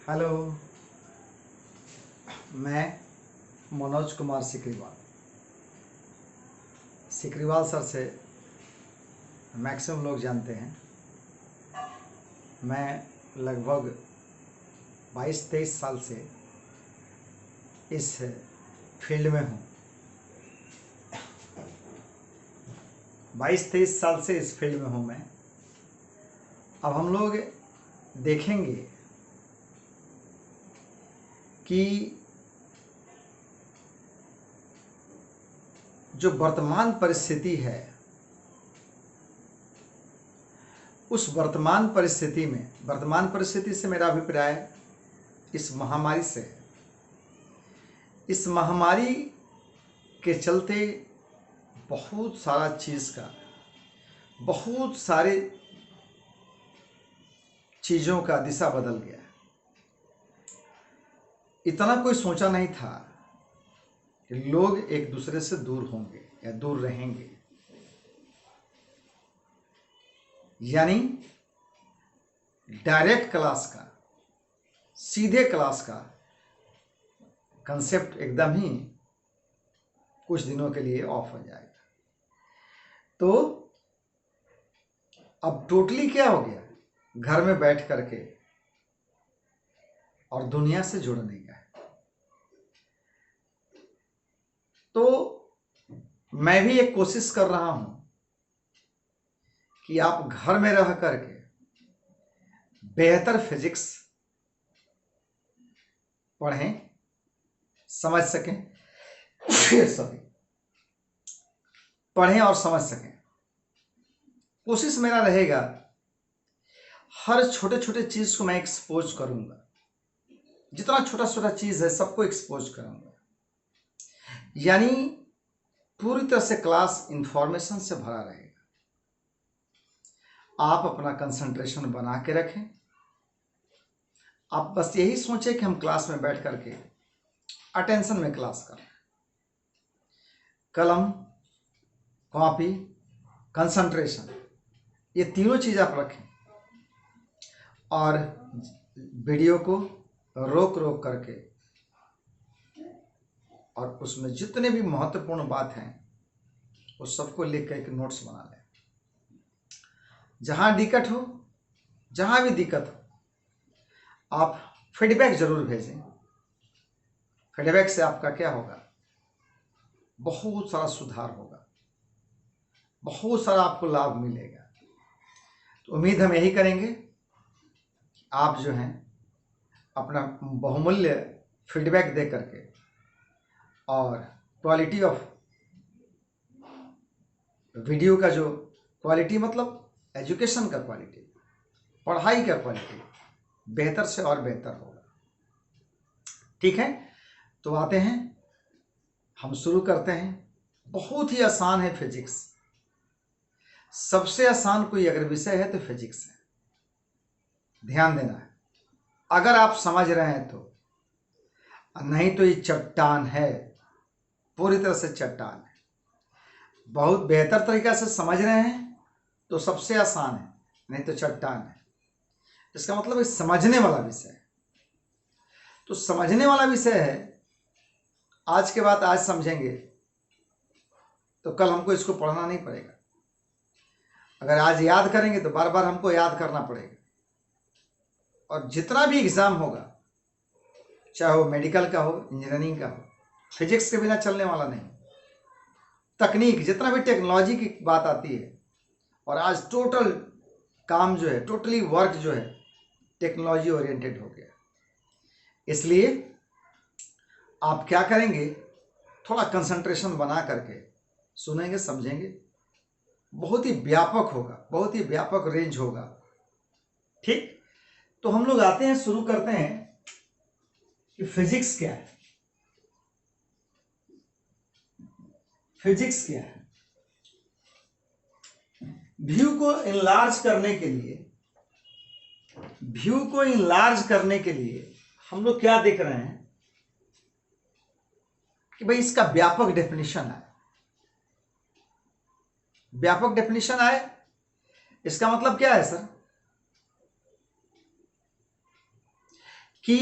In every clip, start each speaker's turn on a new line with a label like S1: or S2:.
S1: Hello. मैं Manoj Kumar सिकरीवाल sir से maximum लोग जानते हैं। मैं लगभग 22-23 साल से इस फील्ड में हूँ। 22-23 साल से इस फील्ड में हूँ मैं। अब हम लोग देखेंगे कि जो वर्तमान परिस्थिति है, उस वर्तमान परिस्थिति से मेरा अभिप्राय इस महामारी से है। इस महामारी के चलते बहुत सारा चीज़ का, बहुत सारे चीज़ों का दिशा बदल गया है। इतना कोई सोचा नहीं था कि लोग एक दूसरे से दूर होंगे या दूर रहेंगे। यानी डायरेक्ट क्लास का, सीधे क्लास का कंसेप्ट एकदम ही कुछ दिनों के लिए ऑफ हो जाएगा। तो अब टोटली क्या हो गया, घर में बैठ करके और दुनिया से जुड़ने का है। तो मैं भी एक कोशिश कर रहा हूं कि आप घर में रह करके बेहतर फिजिक्स पढ़ें, समझ सकें, सभी पढ़ें और समझ सकें। कोशिश मेरा रहेगा हर छोटे छोटे चीज को मैं एक्सपोज करूंगा। जितना छोटा छोटा चीज है सबको एक्सपोज करूंगा। यानी पूरी तरह से क्लास इंफॉर्मेशन से भरा रहेगा। आप अपना कंसंट्रेशन बना के रखें। आप बस यही सोचें कि हम क्लास में बैठ करके अटेंशन में क्लास कर रहे हैं। कलम, कॉपी, कंसंट्रेशन, ये तीनों चीज आप रखें और वीडियो को रोक रोक करके और उसमें जितने भी महत्वपूर्ण बात हैं उस सबको लिख कर एक नोट्स बना लें। जहां दिक्कत हो, जहां भी दिक्कत हो, आप फीडबैक जरूर भेजें। फीडबैक से आपका क्या होगा, बहुत सारा सुधार होगा, बहुत सारा आपको लाभ मिलेगा। तो उम्मीद हम यही करेंगे, आप जो हैं अपना बहुमूल्य फीडबैक दे करके और क्वालिटी ऑफ वीडियो का जो क्वालिटी, मतलब एजुकेशन का क्वालिटी, पढ़ाई का क्वालिटी बेहतर से और बेहतर होगा। ठीक है, तो आते हैं, हम शुरू करते हैं। बहुत ही आसान है फिजिक्स। सबसे आसान कोई अगर विषय है तो फिजिक्स है। ध्यान देना है, अगर आप समझ रहे हैं तो, नहीं तो ये चट्टान है, पूरी तरह से चट्टान है। बहुत बेहतर तरीका से समझ रहे हैं तो सबसे आसान है, नहीं तो चट्टान है। इसका मतलब है समझने वाला विषय है। तो समझने वाला विषय है, आज के बाद आज समझेंगे तो कल हमको इसको पढ़ना नहीं पड़ेगा। अगर आज याद करेंगे तो बार बार हमको याद करना पड़ेगा। और जितना भी एग्जाम होगा, चाहे वो मेडिकल का हो, इंजीनियरिंग का हो, फिजिक्स के बिना चलने वाला नहीं। तकनीक, जितना भी टेक्नोलॉजी की बात आती है, और आज टोटल काम जो है, टोटली वर्क जो है टेक्नोलॉजी ओरिएंटेड हो गया। इसलिए आप क्या करेंगे, थोड़ा कंसंट्रेशन बना करके सुनेंगे, समझेंगे। बहुत ही व्यापक होगा, बहुत ही व्यापक रेंज होगा। ठीक, तो हम लोग आते हैं, शुरू करते हैं कि फिजिक्स क्या है। फिजिक्स क्या है? व्यू को इनलार्ज करने के लिए, हम लोग क्या देख रहे हैं कि भाई इसका व्यापक डेफिनेशन है। व्यापक डेफिनेशन आए, इसका मतलब क्या है सर? कि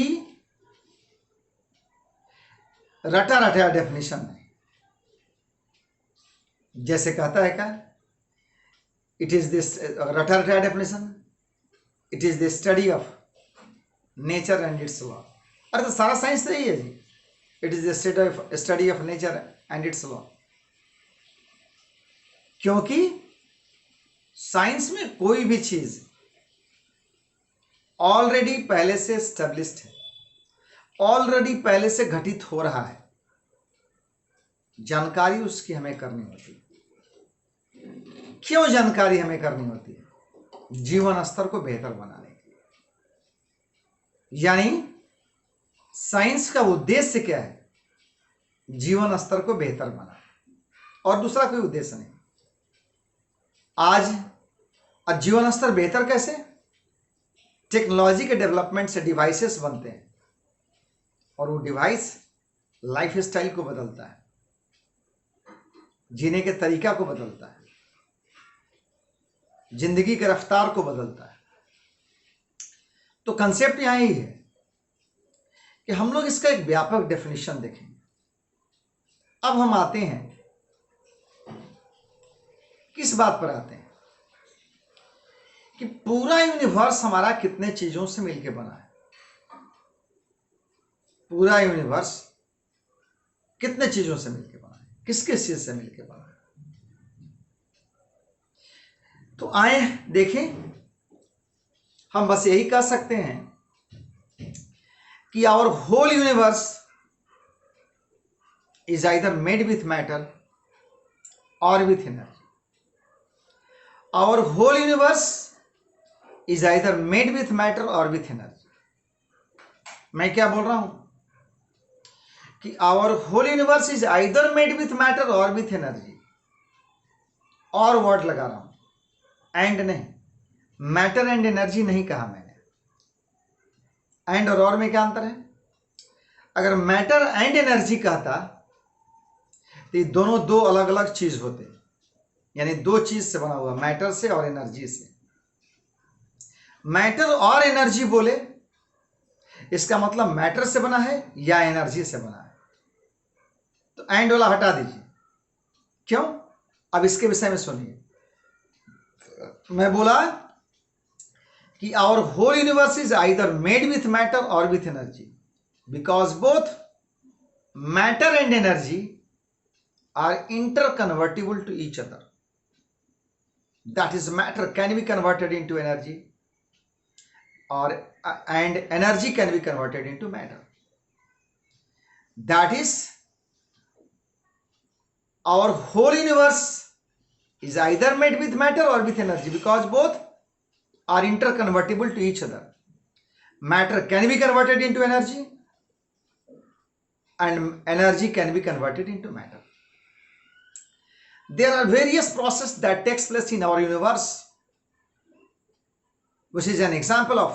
S1: रटा रटा डेफिनेशन नहीं। जैसे कहता है क्या, इट इज दिस रटा रटा definition, it is the study of nature and its law. अरे तो सारा साइंस तो यही है जी, it is the study of nature and its law. क्योंकि साइंस में कोई भी चीज ऑलरेडी पहले से एस्टेब्लिश्ड है, ऑलरेडी पहले से घटित हो रहा है, जानकारी उसकी हमें करनी होती है। क्यों जानकारी हमें करनी होती है? जीवन स्तर को बेहतर बनाने के लिए। यानी साइंस का उद्देश्य क्या है? जीवन स्तर को बेहतर बनाना, और दूसरा कोई उद्देश्य नहीं। आज जीवन स्तर बेहतर कैसे? टेक्नोलॉजी के डेवलपमेंट से डिवाइसेस बनते हैं, और वो डिवाइस लाइफ स्टाइल को बदलता है, जीने के तरीका को बदलता है, जिंदगी के रफ्तार को बदलता है। तो कंसेप्ट यहां ही है कि हम लोग इसका एक व्यापक डेफिनेशन देखेंगे। अब हम आते हैं, किस बात पर आते हैं कि पूरा यूनिवर्स हमारा कितने चीजों से मिलकर बना है। पूरा यूनिवर्स कितने चीजों से मिलकर बना है, किस किस चीज से मिलकर बना है। तो आए देखें, हम बस यही कह सकते हैं कि our whole universe is either made with matter और with energy. Our whole universe is either made with matter और विथ एनर्जी। मैं क्या बोल रहा हूं कि our whole universe is either made with matter और विथ एनर्जी, और वर्ड लगा रहा हूं, एंड नहीं, मैटर एंड एनर्जी नहीं कहा मैंने। एंड और में क्या अंतर है? अगर मैटर एंड एनर्जी कहता तो ये दोनों दो अलग अलग चीज होते, यानी दो चीज से बना हुआ, मैटर से और एनर्जी से। मैटर और एनर्जी बोले, इसका मतलब मैटर से बना है या एनर्जी से बना है। तो एंड वाला हटा दीजिए। क्यों? अब इसके विषय में सुनिए। मैं बोला कि our whole universe is either made with matter और with energy, because both matter and energy are interconvertible to each other. That is, matter can be converted into energy, or and energy can be converted into matter. That is, our whole universe is either made with matter or with energy, because both are interconvertible to each other. Matter can be converted into energy and energy can be converted into matter. There are various processes that takes place in our universe, which is an example of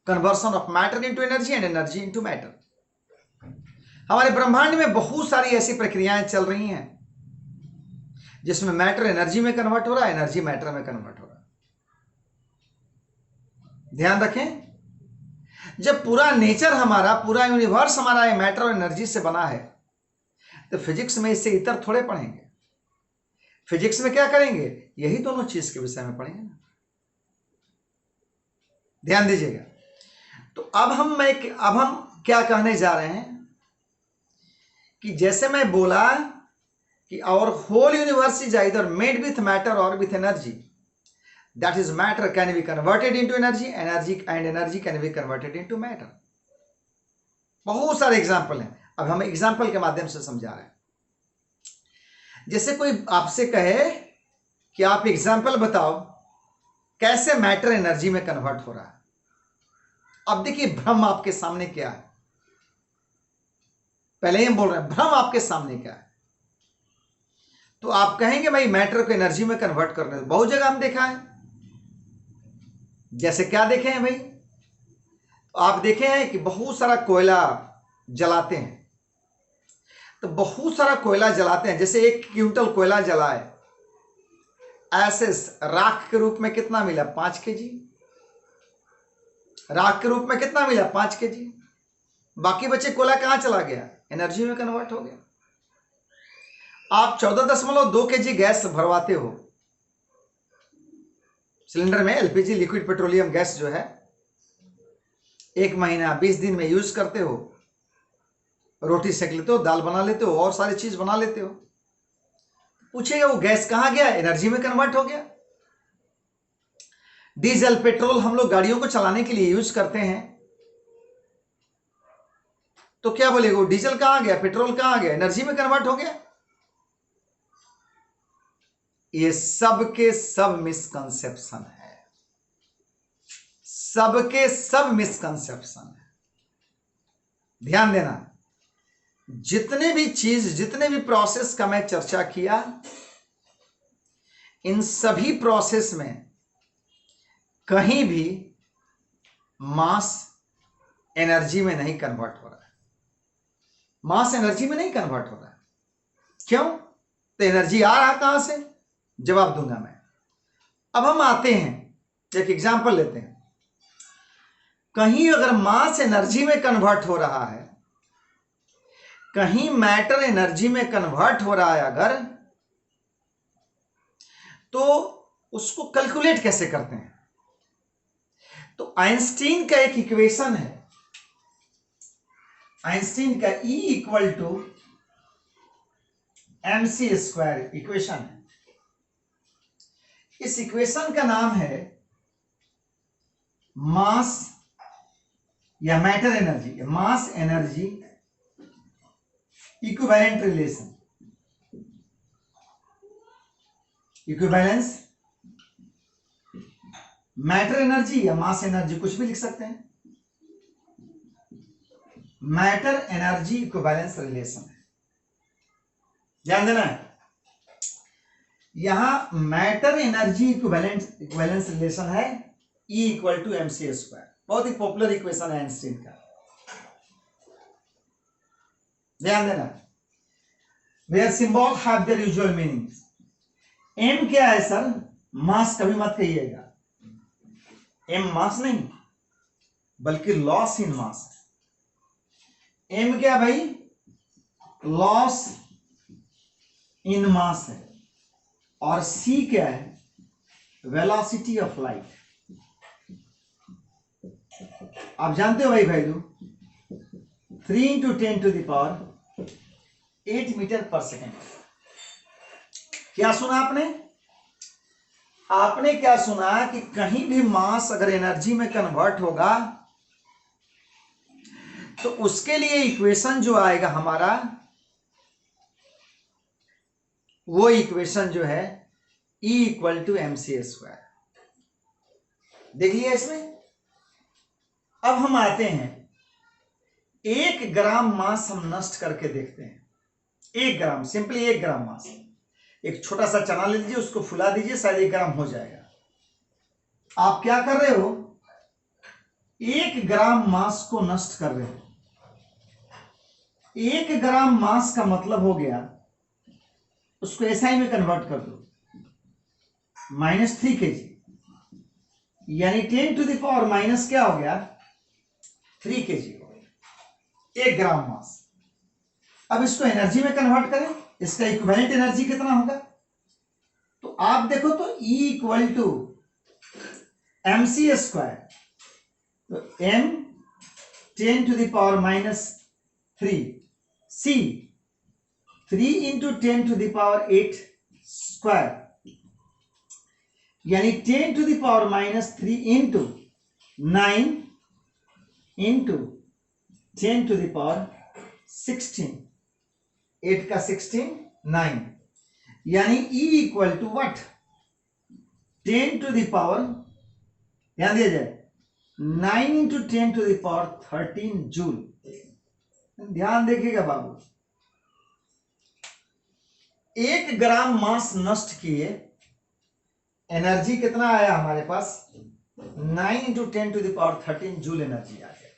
S1: conversion of matter into energy and energy into matter. हमारे ब्रह्मांड में बहुत सारी ऐसी प्रक्रियाएं चल रही हैं जिसमें मैटर एनर्जी में कन्वर्ट हो रहा है, एनर्जी मैटर में कन्वर्ट हो रहा है। ध्यान रखें, जब पूरा नेचर हमारा, पूरा यूनिवर्स हमारा मैटर और एनर्जी से बना है, तो फिजिक्स में इससे इतर थोड़े पढ़ेंगे। फिजिक्स में क्या करेंगे? यही दोनों चीज के विषय में पढ़ेंगे ना। ध्यान दीजिएगा। तो अब हम क्या कहने जा रहे हैं कि जैसे मैं बोला कि our whole universe is either made with matter और with energy, that is matter can be converted into energy, energy and energy can be converted into matter. बहुत सारे एग्जांपल हैं, अब हम एग्जांपल के माध्यम से समझा रहे हैं। जैसे कोई आपसे कहे कि आप एग्जांपल बताओ कैसे मैटर एनर्जी में कन्वर्ट हो रहा है। अब देखिए, भ्रम आपके सामने क्या है, पहले ही हम बोल रहे हैं भ्रम आपके सामने क्या है। तो आप कहेंगे भाई मैटर को एनर्जी में कन्वर्ट करने, बहुत जगह हम देखा है। जैसे क्या देखे हैं भाई? तो आप देखे हैं कि बहुत सारा कोयला जलाते हैं, तो बहुत सारा कोयला जलाते हैं, जैसे 1 क्विंटल कोयला जलाए, ऐसे राख के रूप में कितना मिला? 5 kg। राख के रूप में कितना मिला? 5 kg। बाकी बचे कोला कहां चला गया? एनर्जी में कन्वर्ट हो गया। आप 14.2 kg गैस भरवाते हो सिलेंडर में, एलपीजी लिक्विड पेट्रोलियम गैस जो है, 1 महीना 20 दिन में यूज करते हो, रोटी सेक लेते हो, दाल बना लेते हो, और सारी चीज बना लेते हो। पूछेगा वो गैस कहां गया? एनर्जी में कन्वर्ट हो गया। डीजल पेट्रोल हम लोग गाड़ियों को चलाने के लिए यूज करते हैं, तो क्या बोलेगा वो? डीजल कहां गया, पेट्रोल कहां गया? एनर्जी में कन्वर्ट हो गया। ये सब के सब मिसकंसेप्शन है, सबके सब मिसकंसेप्शन है। ध्यान देना, जितने भी चीज, जितने भी प्रोसेस का मैं चर्चा किया, इन सभी प्रोसेस में कहीं भी मास एनर्जी में नहीं कन्वर्ट हो रहा है। मास एनर्जी में नहीं कन्वर्ट हो रहा है। क्यों? तो एनर्जी आ रहा कहां से? जवाब दूंगा मैं। अब हम आते हैं, एक एग्जांपल लेते हैं। कहीं अगर मास एनर्जी में कन्वर्ट हो रहा है, कहीं मैटर एनर्जी में कन्वर्ट हो रहा है अगर, तो उसको कैलकुलेट कैसे करते हैं? तो आइंस्टीन का एक इक्वेशन है, आइंस्टीन का E equal to mc² equation है। इस इक्वेशन का नाम है मास या matter energy, mass energy equivalent relation, equivalence matter energy या मास एनर्जी, कुछ भी लिख सकते हैं। मैटर एनर्जी इक्विवेलेंस रिलेशन है, ध्यान देना है। यहां मैटर एनर्जी इक्विवेलेंस रिलेशन है E इक्वल टू mc²। बहुत ही पॉपुलर इक्वेशन है आइंस्टीन का, ध्यान देना। Where symbol have their usual meanings. M क्या है सर? मास कभी मत कहिएगा, M मास नहीं बल्कि लॉस इन मास है। M क्या भाई? लॉस इन मास है। और C क्या है? Velocity of light. आप जानते हो भाई वैल्यू 3 × 10⁸ मीटर पर सेकेंड। क्या सुना आपने? आपने क्या सुना कि कहीं भी मास अगर एनर्जी में कन्वर्ट होगा तो उसके लिए इक्वेशन जो आएगा हमारा, वो इक्वेशन जो है E इक्वल टू mc²। देख लिया इसमें। अब हम आते हैं, 1 ग्राम मास हम नष्ट करके देखते हैं। 1 ग्राम, सिंपली 1 ग्राम मास। एक छोटा सा चना ले लीजिए, उसको फुला दीजिए, शायद 1 ग्राम हो जाएगा। आप क्या कर रहे हो? 1 ग्राम मास को नष्ट कर रहे हो। 1 ग्राम मास का मतलब हो गया, उसको SI में कन्वर्ट कर दो, -3 kg, यानी 10⁻⁻ क्या हो गया? 3 kg हो गया 1 ग्राम मास। अब इसको एनर्जी में कन्वर्ट करें, इसका इक्विवेलेंट एनर्जी कितना होगा? तो आप देखो तो E इक्वल टू mc², तो m 10⁻³ C 3 × 10⁸² यानी 10⁻³ × 9 × 10⁻16, 8 का 16 9, यानी E इक्वल टू व्हाट? 10⁻, ध्यान दिया जाए, 9 × 10⁻13 जूल। ध्यान देखिएगा बाबू, 1 ग्राम मास नष्ट किए, एनर्जी कितना आया हमारे पास? 9 × 10⁻13 जूल एनर्जी आ गया।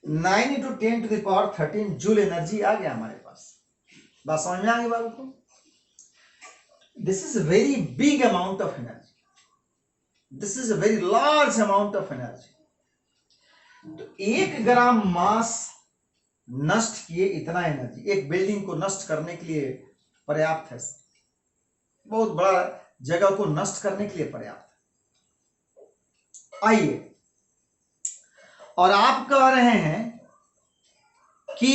S1: 9 × 10⁻13 जूल एनर्जी आ गया हमारे पास। बात समझ में आ गई बाबू को? This is a very big amount of energy, this is a very large amount of energy. तो 1 ग्राम मास नष्ट किए इतना एनर्जी एक बिल्डिंग को नष्ट करने के लिए पर्याप्त है सर, बहुत बड़ा जगह को नष्ट करने के लिए पर्याप्त है। आइए, और आप कह रहे हैं कि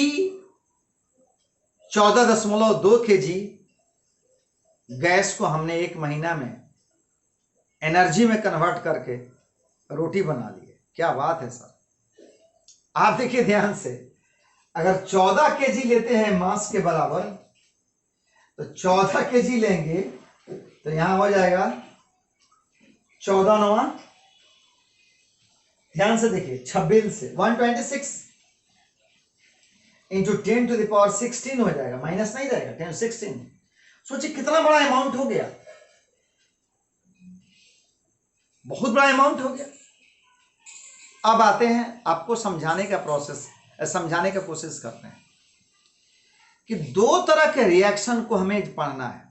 S1: 14.2 kg गैस को हमने 1 महीना में एनर्जी में कन्वर्ट करके रोटी बना ली है। क्या बात है सर। आप देखिए ध्यान से, अगर 14 kg लेते हैं मास के बराबर, तो 14 kg लेंगे तो यहां हो जाएगा 14 9, ध्यान से देखिए 26 से 126 इंटू 10⁻16 हो जाएगा, माइनस नहीं जाएगा, 1016। सोचिए कितना बड़ा अमाउंट हो गया, बहुत बड़ा अमाउंट हो गया। अब आते हैं आपको समझाने का प्रोसेस, समझाने का कोशिश करते हैं कि 2 तरह के रिएक्शन को हमें पढ़ना है।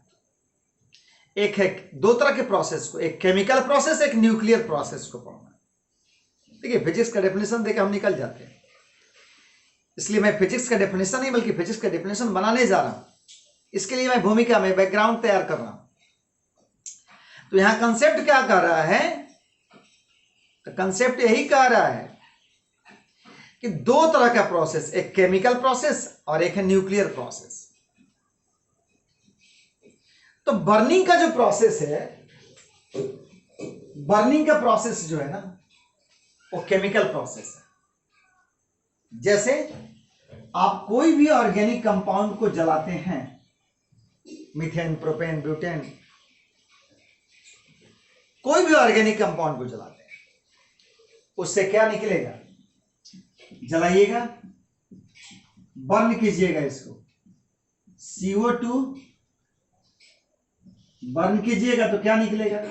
S1: एक है 2 तरह के प्रोसेस को, एक केमिकल प्रोसेस, एक न्यूक्लियर प्रोसेस को पढ़ना है। देखिए फिजिक्स का डेफिनेशन देकर हम निकल जाते हैं, इसलिए मैं फिजिक्स का डेफिनेशन नहीं बल्कि फिजिक्स का डेफिनेशन बनाने जा रहा हूं। इसके लिए मैं भूमिका में बैकग्राउंड तैयार कर रहा हूं। तो यहां कंसेप्ट क्या कर रहा है, तो कंसेप्ट यही कह रहा है कि 2 तरह का प्रोसेस, एक केमिकल प्रोसेस और एक है न्यूक्लियर प्रोसेस। तो बर्निंग का जो प्रोसेस है, बर्निंग का प्रोसेस जो है ना, वो केमिकल प्रोसेस है। जैसे आप कोई भी ऑर्गेनिक कंपाउंड को जलाते हैं, मीथेन, प्रोपेन, ब्यूटेन, कोई भी ऑर्गेनिक कंपाउंड को जलाते हैं, उससे क्या निकलेगा, जलाइएगा, बर्न कीजिएगा इसको, CO2 बर्न कीजिएगा तो क्या निकलेगा,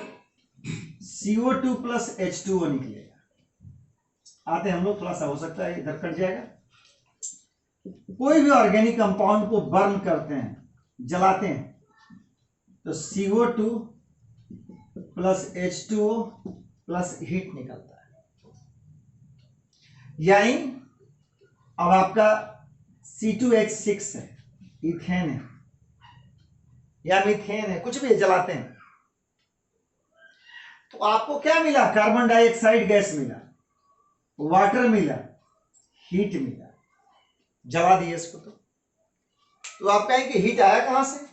S1: CO2 प्लस H2O निकलेगा। आते हम लोग, थोड़ा सा हो सकता है इधर कट जाएगा। कोई भी ऑर्गेनिक कंपाउंड को बर्न करते हैं, जलाते हैं, तो CO2 plus H2O plus heat निकलता है। यानी अब आपका C2H6 है, इथेन है या मीथेन है, कुछ भी जलाते हैं, तो आपको क्या मिला, कार्बन डाइऑक्साइड गैस मिला, वाटर मिला, हीट मिला, जला दिए इसको। तो आप कहेंगे हीट आया कहां से।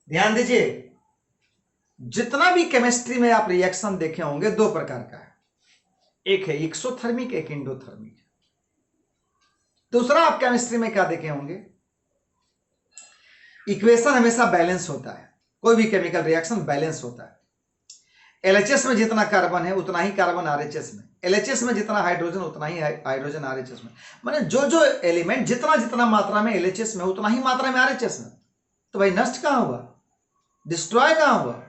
S1: ध्यान दीजिए, जितना भी केमिस्ट्री में आप रिएक्शन देखे होंगे 2 प्रकार का है, एक है एक्सोथर्मिक, एक एंडोथर्मिक। दूसरा आप केमिस्ट्री में क्या देखे होंगे, इक्वेशन हमेशा बैलेंस होता है, कोई भी केमिकल रिएक्शन बैलेंस होता है। LHS में जितना कार्बन है उतना ही कार्बन RHS में, LHS में जितना हाइड्रोजन उतना ही हाइड्रोजन RHS में, माने जो जो एलिमेंट जितना जितना मात्रा में LHS में उतना ही मात्रा में RHS में। तो भाई नष्ट कहां हुआ, डिस्ट्रॉय कहां हुआ।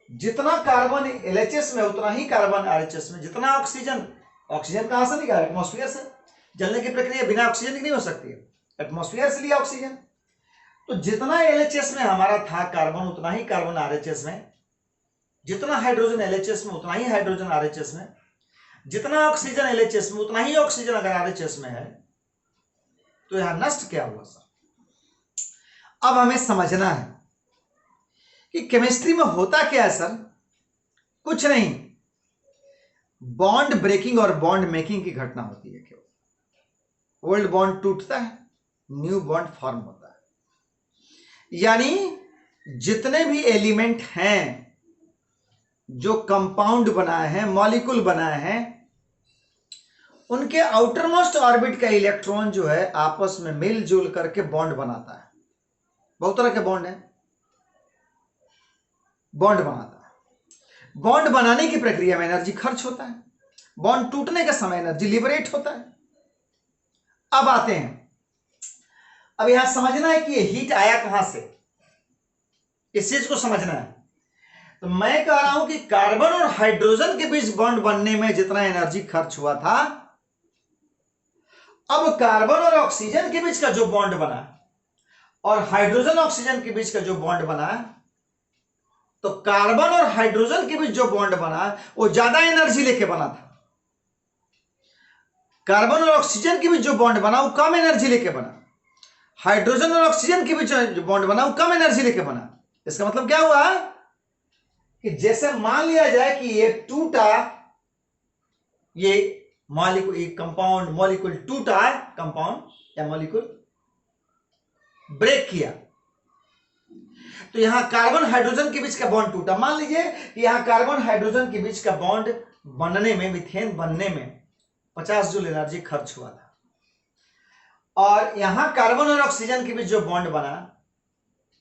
S1: जितना कार्बन LHS में उतना ही कार्बन RHS में, जितना ऑक्सीजन, ऑक्सीजन कहां से निकाला, एटमॉस्फेयर से। जलने की प्रक्रिया बिना ऑक्सीजन की नहीं हो सकती है, एटमॉस्फेयर से लिया ऑक्सीजन। तो जितना LHS में हमारा था कार्बन उतना ही कार्बन RHS में, जितना हाइड्रोजन LHS में उतना ही हाइड्रोजन RHS में, जितना ऑक्सीजन LHS में उतना ही ऑक्सीजन अगर RHS में है, तो यहां नष्ट क्या हुआ सर। अब हमें समझना है कि केमिस्ट्री में होता क्या है सर, कुछ नहीं, बॉन्ड ब्रेकिंग और बॉन्ड मेकिंग की घटना होती है। केवल ओल्ड बॉन्ड टूटता है, न्यू बॉन्ड फॉर्म होता है। यानी जितने भी एलिमेंट हैं जो कंपाउंड बनाए हैं, मॉलिक्यूल बनाए हैं, उनके आउटर मोस्ट ऑर्बिट का इलेक्ट्रॉन जो है आपस में मिलजुल करके बॉन्ड बनाता है। बहुत तरह के बॉन्ड है, बॉन्ड बनाता है। बॉन्ड बनाने की प्रक्रिया में एनर्जी खर्च होता है, बॉन्ड टूटने के समय एनर्जी लिबरेट होता है। अब आते हैं, अब यहां समझना है कि ये हीट आया कहां से, इस चीज को समझना है। तो मैं कह रहा हूं कि कार्बन और हाइड्रोजन के बीच बॉन्ड बनने में जितना एनर्जी खर्च हुआ था, अब कार्बन और ऑक्सीजन के बीच का जो बॉन्ड बना और हाइड्रोजन ऑक्सीजन के बीच का जो बॉन्ड बना, तो कार्बन और हाइड्रोजन के बीच जो बॉन्ड बना वो ज्यादा एनर्जी लेके बना था। कार्बन और ऑक्सीजन के बीच जो बॉन्ड बना वो कम एनर्जी लेके बना, हाइड्रोजन और ऑक्सीजन के बीच जो बॉन्ड बना वो कम एनर्जी लेके बना। इसका मतलब क्या हुआ कि जैसे मान लिया जाए कि ये टूटा, ये मॉलिक्यूल, ये कंपाउंड मॉलिक्यूल टूटा, कंपाउंड या मॉलिक्यूल ब्रेक किया, तो यहां कार्बन हाइड्रोजन के बीच का बॉन्ड टूटा। मान लीजिए कि यहां कार्बन हाइड्रोजन के बीच का बॉन्ड बनने में, मीथेन बनने में 50 जूल एनर्जी खर्च हुआ था, और यहां कार्बन और ऑक्सीजन के बीच जो बॉन्ड बना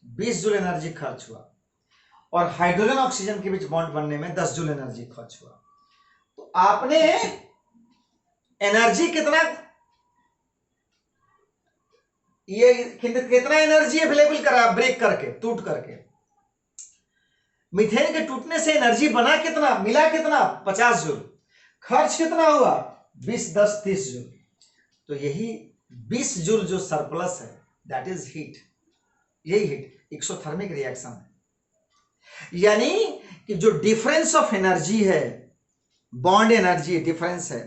S1: 20 जूल एनर्जी खर्च हुआ, और हाइड्रोजन ऑक्सीजन के बीच बॉन्ड बनने में 10 जूल एनर्जी खर्च हुआ। तो आपने एनर्जी कितना, ये कितना एनर्जी अवेलेबल करा ब्रेक करके, टूट करके। मीथेन के टूटने से एनर्जी बना कितना, मिला कितना, 50 जूल। खर्च कितना हुआ, 20, 10, 30 जूल। तो यही 20 जूल जो सरप्लस है, दैट इज हीट। यही हीट एक्सोथर्मिक रिएक्शन है। यानी कि जो डिफरेंस ऑफ एनर्जी है, बॉन्ड एनर्जी डिफरेंस है,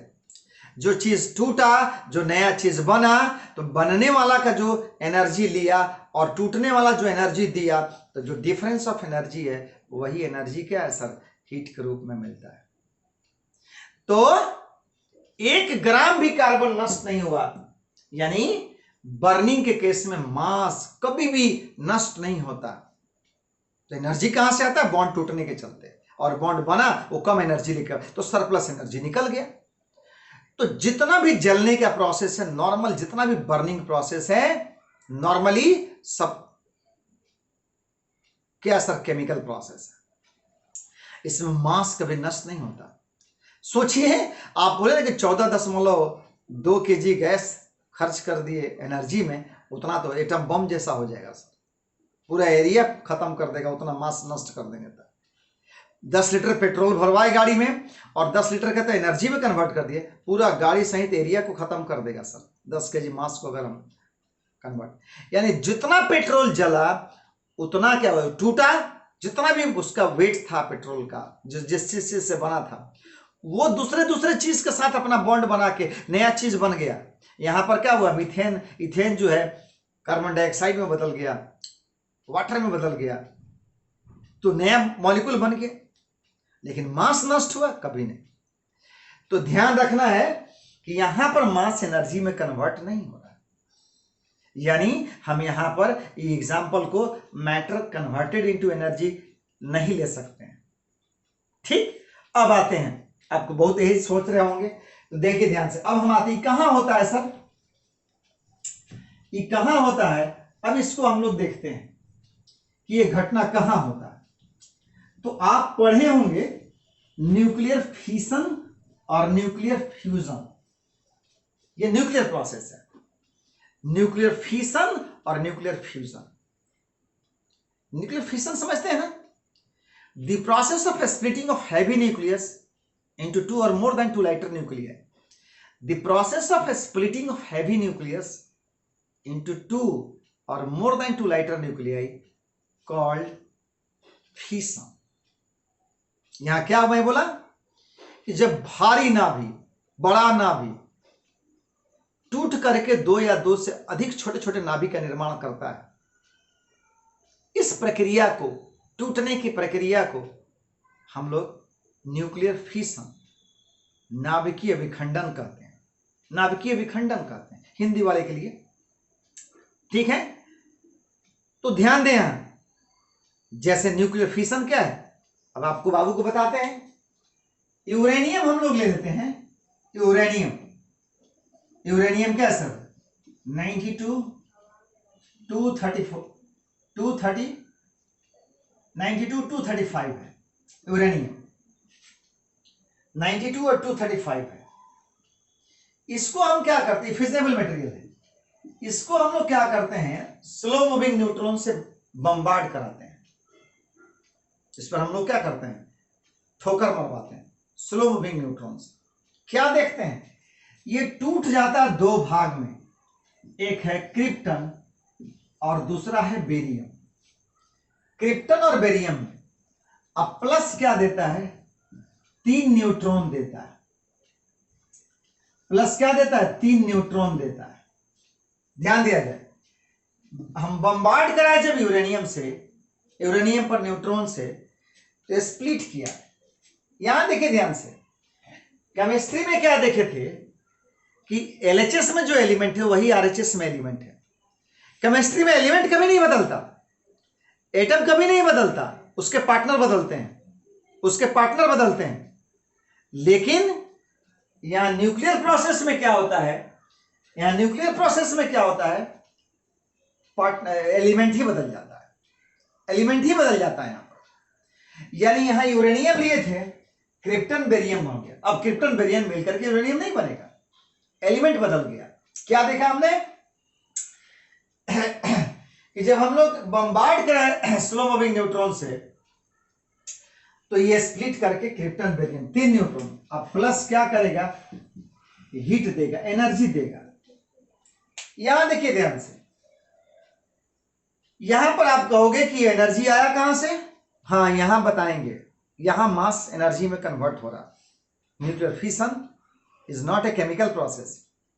S1: जो चीज टूटा, जो नया चीज बना, तो बनने वाला का जो एनर्जी लिया और टूटने वाला जो एनर्जी दिया, तो जो डिफरेंस ऑफ एनर्जी है वही एनर्जी क्या है सर, हीट के रूप में मिलता है। तो 1 ग्राम भी कार्बन नष्ट नहीं हुआ, यानी बर्निंग के केस में मास कभी भी नष्ट नहीं होता। तो एनर्जी कहां से आता है, बॉन्ड टूटने के चलते, और बॉन्ड बना वो कम एनर्जी लेकर, तो सरप्लस एनर्जी निकल गया। तो जितना भी जलने का प्रोसेस है नॉर्मल, जितना भी बर्निंग प्रोसेस है नॉर्मली सब क्या सर, केमिकल प्रोसेस है। इसमें मास कभी नष्ट नहीं होता। सोचिए आप बोले ना कि 14.2 kg गैस खर्च कर दिए एनर्जी में, उतना तो एटम बम जैसा हो जाएगा सर, पूरा एरिया खत्म कर देगा, उतना मास नष्ट कर देंगे। तब 10 लीटर पेट्रोल भरवाए गाड़ी में और 10 लीटर कहते हैं एनर्जी में कन्वर्ट कर दिए, पूरा गाड़ी सहित एरिया को खत्म कर देगा सर, 10 kg मास को अगर हम कन्वर्ट। यानी जितना पेट्रोल जला उतना क्या हुआ, टूटा, जितना भी उसका वेट था पेट्रोल का, जिस चीज से बना था, वो दूसरे चीज के साथ अपना बॉन्ड बना के नया चीज बन गया। यहां पर क्या हुआ, मीथेन, इथेन जो है कार्बन डाइऑक्साइड में बदल गया, वाटर में बदल गया, तो नया मॉलिक्यूल बन गया। लेकिन मास नष्ट हुआ कभी नहीं। तो ध्यान रखना है कि यहां पर मास एनर्जी में कन्वर्ट नहीं हो रहा, यानी हम यहां पर एग्जाम्पल को मैटर कन्वर्टेड इनटू एनर्जी नहीं ले सकते हैं। ठीक, अब आते हैं, आपको बहुत यही सोच रहे होंगे, तो देखिए ध्यान से। अब हम आते हैं, कहां होता है सर, ये कहां होता है। अब इसको हम लोग देखते हैं कि ये घटना कहां होता है। तो आप पढ़े होंगे न्यूक्लियर फिशन और न्यूक्लियर फ्यूजन, ये न्यूक्लियर प्रोसेस है, न्यूक्लियर फिशन और न्यूक्लियर फ्यूजन। न्यूक्लियर फिशन समझते हैं ना, the process of splitting of heavy nucleus into 2 or more than 2 lighter nuclei. The process of splitting of heavy nucleus into 2 or more than 2 lighter nuclei called fission. यहां क्या मैं बोला कि जब भारी नाभि, बड़ा नाभि टूट करके 2 या 2 से अधिक छोटे छोटे नाभि का निर्माण करता है, इस प्रक्रिया को, टूटने की प्रक्रिया को हम लोग न्यूक्लियर फिशन, नाभिकीय विखंडन कहते हैं, नाभिकीय विखंडन कहते हैं हिंदी वाले के लिए। ठीक है, तो ध्यान दें यहां, जैसे न्यूक्लियर फिशन क्या है, अब आपको बाबू को बताते हैं। यूरेनियम हम लोग ले लेते हैं, यूरेनियम, यूरेनियम क्या है सर, 92, 234, 230, 92, 235 है यूरेनियम, 92 और 235 है। इसको हम क्या करते हैं, फिजिबल मटेरियल है, इसको हम लोग क्या करते हैं, स्लो मूविंग न्यूट्रॉन से बम्बार्ड कराते हैं। इस पर हम लोग क्या करते हैं, ठोकर मरवाते हैं स्लो मूविंग न्यूट्रॉन से। क्या देखते हैं, ये टूट जाता है 2 भाग में, एक है क्रिप्टन और दूसरा है बेरियम। क्रिप्टन और बेरियम में अब प्लस क्या देता है, 3 न्यूट्रॉन देता है, प्लस क्या देता है, 3 न्यूट्रॉन देता है। ध्यान दिया जाए, हम बम्बार्ड कराए जब यूरेनियम से, यूरेनियम पर न्यूट्रॉन से, तो स्प्लिट किया। यहां देखिए ध्यान से, केमिस्ट्री में क्या देखे थे कि एलएचएस में जो एलिमेंट है वही आरएचएस में एलिमेंट है। केमिस्ट्री में एलिमेंट कभी नहीं बदलता, एटम कभी नहीं बदलता, उसके पार्टनर बदलते हैं, उसके पार्टनर बदलते हैं। लेकिन यहां न्यूक्लियर प्रोसेस में क्या होता है, यहां न्यूक्लियर प्रोसेस में क्या होता है, एलिमेंट ही बदल जाता है, एलिमेंट ही बदल जाता है यहां पर। यानी यहां यूरेनियम लिए थे, क्रिप्टन बेरियम हो गया। अब क्रिप्टन बेरियम मिलकर के यूरेनियम नहीं बनेगा, एलिमेंट बदल गया। क्या देखा हमने कि जब हम लोग बम्बार्ड कराए स्लो मूविंग न्यूट्रॉन से, तो ये स्प्लिट करके क्रिप्टन बेरियम 3 न्यूट्रॉन। अब प्लस क्या करेगा, हीट देगा, एनर्जी देगा। यहां देखिए ध्यान से, यहां पर आप कहोगे कि एनर्जी आया कहां से, हाँ यहां बताएंगे, यहां मास एनर्जी में कन्वर्ट हो रहा। Nuclear fission is not a chemical process,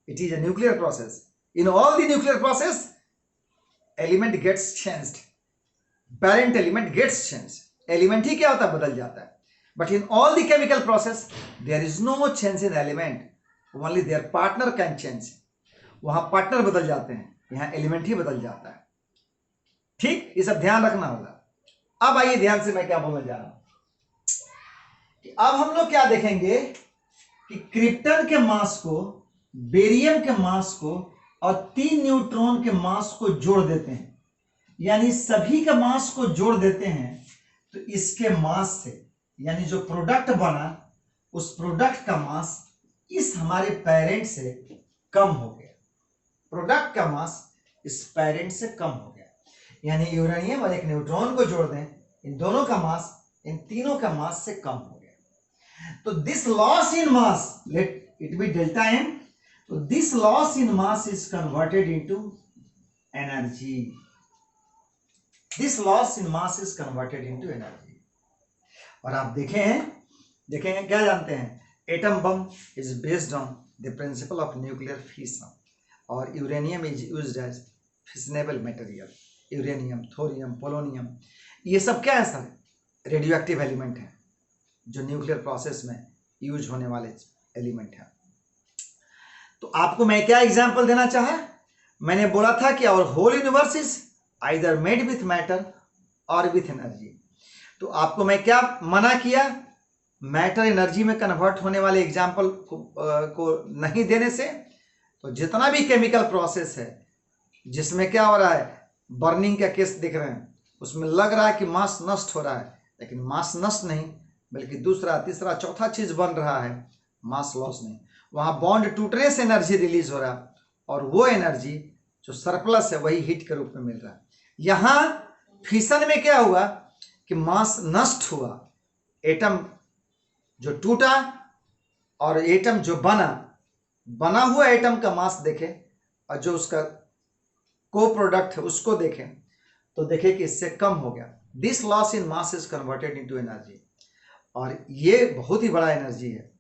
S1: it is a nuclear process. In all the nuclear process, element gets changed, parent element gets changed. Element ही क्या होता है, बदल जाता है। But in all the chemical process, there is no change in element, only their partner can change. वहां partner बदल जाते हैं, यहां एलिमेंट ही बदल जाता है। ठीक, ये सब ध्यान रखना होगा। अब आइए ध्यान से, मैं क्या बोलने जा रहा हूं कि अब हम लोग क्या देखेंगे कि क्रिप्टन के मास को, बेरियम के मास को और 3 न्यूट्रॉन के मास को जोड़ देते हैं, यानी सभी के मास को जोड़ देते हैं, तो इसके मास से, यानी जो प्रोडक्ट बना, उस प्रोडक्ट का मास इस हमारे पेरेंट से कम हो गया। प्रोडक्ट का मास इस पेरेंट से कम हो गया। यानी यूरेनियम और एक न्यूट्रॉन को जोड़ दें, इन दोनों का मास इन तीनों का मास से कम हो गया। तो this loss in mass, let it be delta m, so this loss in mass is converted into energy. This loss in mass is converted into energy. और आप देखेंगे क्या जानते हैं, atom bomb is based on the principle of nuclear fission, और uranium is used as fissionable material. Uranium, thorium, polonium, ये सब क्या है सर, रेडियो एक्टिव एलिमेंट है, जो न्यूक्लियर प्रोसेस में यूज होने वाले एलिमेंट है। तो आपको मैं क्या एग्जांपल देना चाहा, मैंने बोला था कि our whole universe is either made with matter और विथ एनर्जी। तो आपको मैं क्या मना किया, मैटर एनर्जी में कन्वर्ट होने वाले एग्जांपल को नहीं देने से। तो जितना भी केमिकल प्रोसेस है जिसमें क्या हो रहा है, बर्निंग का केस दिख रहे हैं, उसमें लग रहा है कि मास नष्ट हो रहा है, लेकिन मास नष्ट नहीं, बल्कि दूसरा तीसरा चौथा चीज बन रहा है, मास लॉस नहीं। वहां बॉन्ड टूटने से एनर्जी रिलीज हो रहा है, और वो एनर्जी जो सरप्लस है वही हीट के रूप में मिल रहा है। यहां फिशन में क्या हुआ कि मास नष्ट हुआ, एटम जो टूटा और एटम जो बना हुआ एटम का मास देखें, और जो उसका को प्रोडक्ट है उसको देखें, तो देखें कि इससे कम हो गया। This loss in mass is converted into energy, और ये बहुत ही बड़ा एनर्जी है,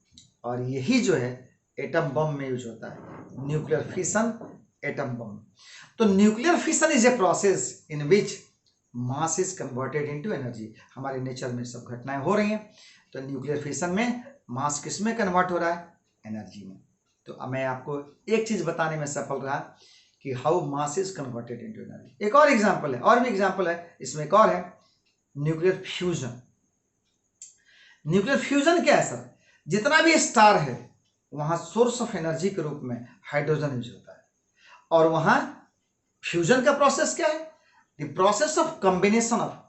S1: और यही जो है एटम बम में यूज होता है, न्यूक्लियर फिशन, एटम बम। तो nuclear fission is a process in which mass is converted into energy. हमारे नेचर में सब घटनाएं हो रही हैं, तो न्यूक्लियर फिशन में मास किस में कन्वर्ट हो रहा है, एनर्जी में। तो अब मैं आपको एक चीज बताने में सफल रहा कि how mass is converted into energy. एक और एग्जांपल है, और भी एग्जांपल है, इसमें एक और है न्यूक्लियर फ्यूजन। न्यूक्लियर फ्यूजन क्या है सर, जितना भी स्टार है वहां सोर्स ऑफ एनर्जी के रूप में हाइड्रोजन यूज होता है, और वहां फ्यूजन का प्रोसेस क्या है, the process of combination of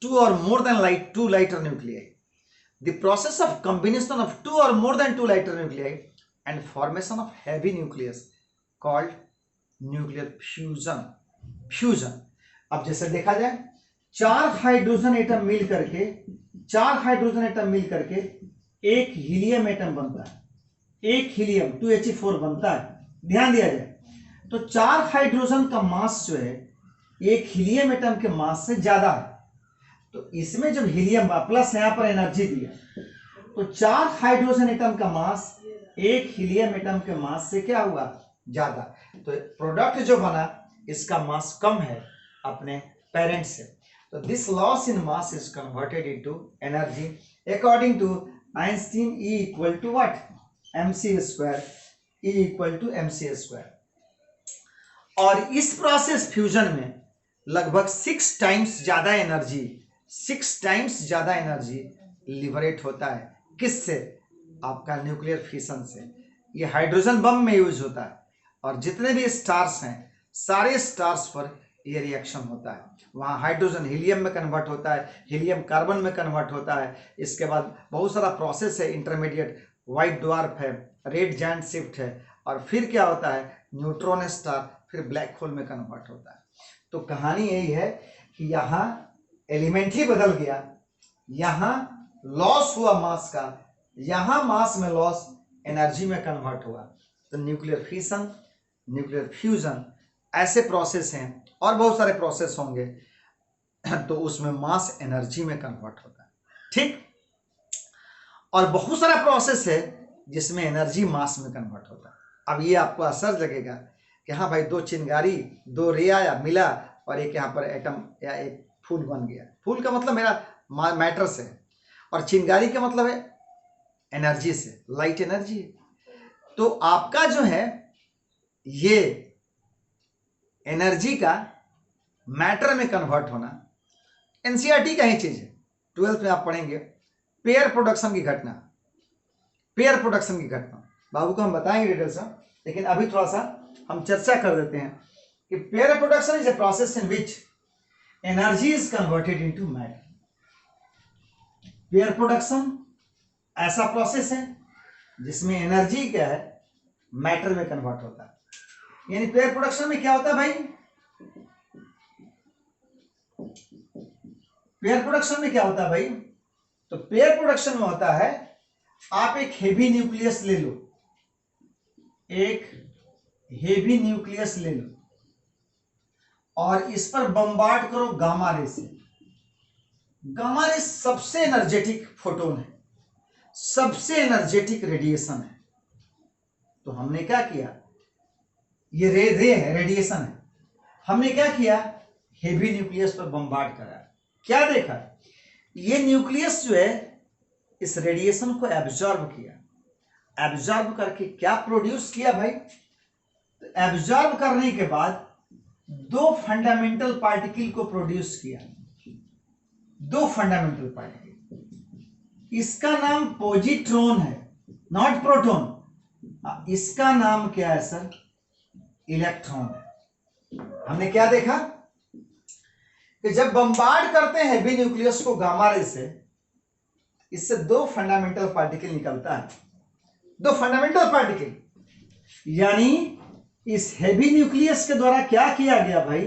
S1: two or more than two lighter nuclei, the process of combination of two or more than two lighter nuclei and formation of heavy nucleus called nuclear fusion. Fusion, अब जैसे देखा जाए, 4 hydrogen atom मिल करके एक helium atom बनता है, एक helium 2He4 बनता है। ध्यान दिया जाए तो 4 हाइड्रोजन का मास जो है एक हीलियम एटम के मास से ज्यादा है। तो इसमें जब हीलियम प्लस यहां पर एनर्जी दिया, तो 4 हाइड्रोजन एटम का मास एक हीलियम एटम के मास से क्या हुआ, ज्यादा। तो प्रोडक्ट जो बना इसका मास कम है अपने पेरेंट से। तो this loss in mass is converted into energy according to Einstein. E equal to what, mc square. E equal to mc square. और इस प्रोसेस फ्यूजन में लगभग 6 टाइम्स ज्यादा एनर्जी, 6 टाइम्स ज्यादा एनर्जी लिबरेट होता है। किससे? आपका न्यूक्लियर फिशन से। ये हाइड्रोजन बम में यूज होता है और जितने भी स्टार्स हैं सारे स्टार्स पर ये रिएक्शन होता है। वहाँ हाइड्रोजन हीलियम में कन्वर्ट होता है, हीलियम कार्बन में कन्वर्ट होता है। इसके बाद बहुत सारा प्रोसेस है, इंटरमीडिएट, व्हाइट ड्वार्फ है, रेड जायंट शिफ्ट है, और फिर क्या होता है, न्यूट्रॉन स्टार, फिर ब्लैक होल में कन्वर्ट होता है। तो कहानी यही है कि यहाँ एलिमेंट ही बदल गया, यहाँ लॉस हुआ मास का, यहाँ मास में लॉस एनर्जी में कन्वर्ट हुआ। तो न्यूक्लियर फिशन, न्यूक्लियर फ्यूजन ऐसे प्रोसेस हैं और बहुत सारे प्रोसेस होंगे, तो उसमें मास एनर्जी में कन्वर्ट होता है, ठीक। और बहुत सारा प्रोसेस है जिसमें एनर्जी मास में कन्वर्ट होता है। अब ये आपको आश्चर्य लगेगा कि हाँ भाई, 2 चिंगारी, 2 रे आया मिला और एक यहाँ पर एटम या एक फूल बन गया। फूल का मतलब मेरा मैटर से, और चिंगारी का मतलब है एनर्जी से, लाइट एनर्जी। तो आपका जो है ये एनर्जी का मैटर में कन्वर्ट होना एनसीईआरटी का ही चीज है। 12th में आप पढ़ेंगे पेयर प्रोडक्शन की घटना, पेयर प्रोडक्शन की घटना बाबू को हम बताएंगे डिटेल से, लेकिन अभी थोड़ा सा हम चर्चा कर देते हैं कि pair production is a process in which energy is converted into matter. Pair production ऐसा प्रोसेस है जिसमें एनर्जी क्या है, मैटर में कन्वर्ट होता है। यानी पेयर प्रोडक्शन में क्या होता है भाई, पेयर प्रोडक्शन में क्या होता है भाई, तो पेयर प्रोडक्शन में होता है, आप एक हेवी न्यूक्लियस ले लो, एक हेवी न्यूक्लियस ले लो और इस पर बम्बार्ड करो गामा रे से। गामा रे सबसे एनर्जेटिक फोटोन है, सबसे एनर्जेटिक रेडिएशन है। तो हमने क्या किया, ये रे है, रेडिएशन है, हमने क्या किया, हेवी न्यूक्लियस पर बम्बार्ड करा। क्या देखा, ये न्यूक्लियस जो है इस रेडिएशन को एब्जॉर्ब किया, एब्जॉर्ब करके क्या प्रोड्यूस किया भाई, तो एब्जॉर्ब करने के बाद 2 फंडामेंटल पार्टिकल को प्रोड्यूस किया, 2 फंडामेंटल पार्टिकल। इसका नाम पॉजिट्रॉन है, नॉट प्रोटॉन। इसका नाम क्या है सर, इलेक्ट्रॉन है। हमने क्या देखा कि जब बम्बार्ड करते हैं हेवी न्यूक्लियस को गामा रे से, इससे 2 फंडामेंटल पार्टिकल निकलता है, 2 फंडामेंटल पार्टिकल। यानी इस हेवी न्यूक्लियस के द्वारा क्या किया गया भाई,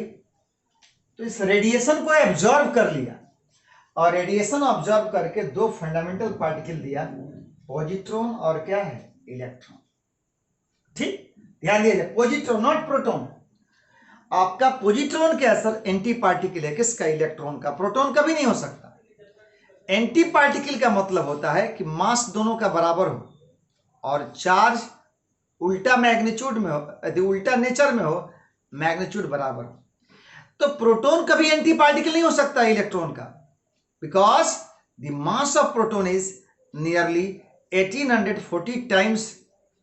S1: तो इस रेडिएशन को एब्जॉर्ब कर लिया और रेडिएशन ऑब्जर्व करके 2 फंडामेंटल पार्टिकल दिया, पॉजिट्रॉन और क्या है, इलेक्ट्रॉन। ठीक, ध्यान दीजिए, पॉजिट्रॉन नॉट प्रोटॉन। आपका पॉजिट्रॉन क्या है सर, एंटी पार्टिकल है, किसका, इलेक्ट्रॉन का। प्रोटॉन कभी नहीं हो सकता। एंटी पार्टिकल का मतलब होता है कि मास दोनों का बराबर हो और चार्ज उल्टा मैग्नीट्यूड में हो, यदि उल्टा नेचर में हो, मैग्नीट्यूड बराबर हो। तो प्रोटॉन कभी एंटी पार्टिकल नहीं हो सकता इलेक्ट्रॉन का, because the mass of proton is nearly 1840 times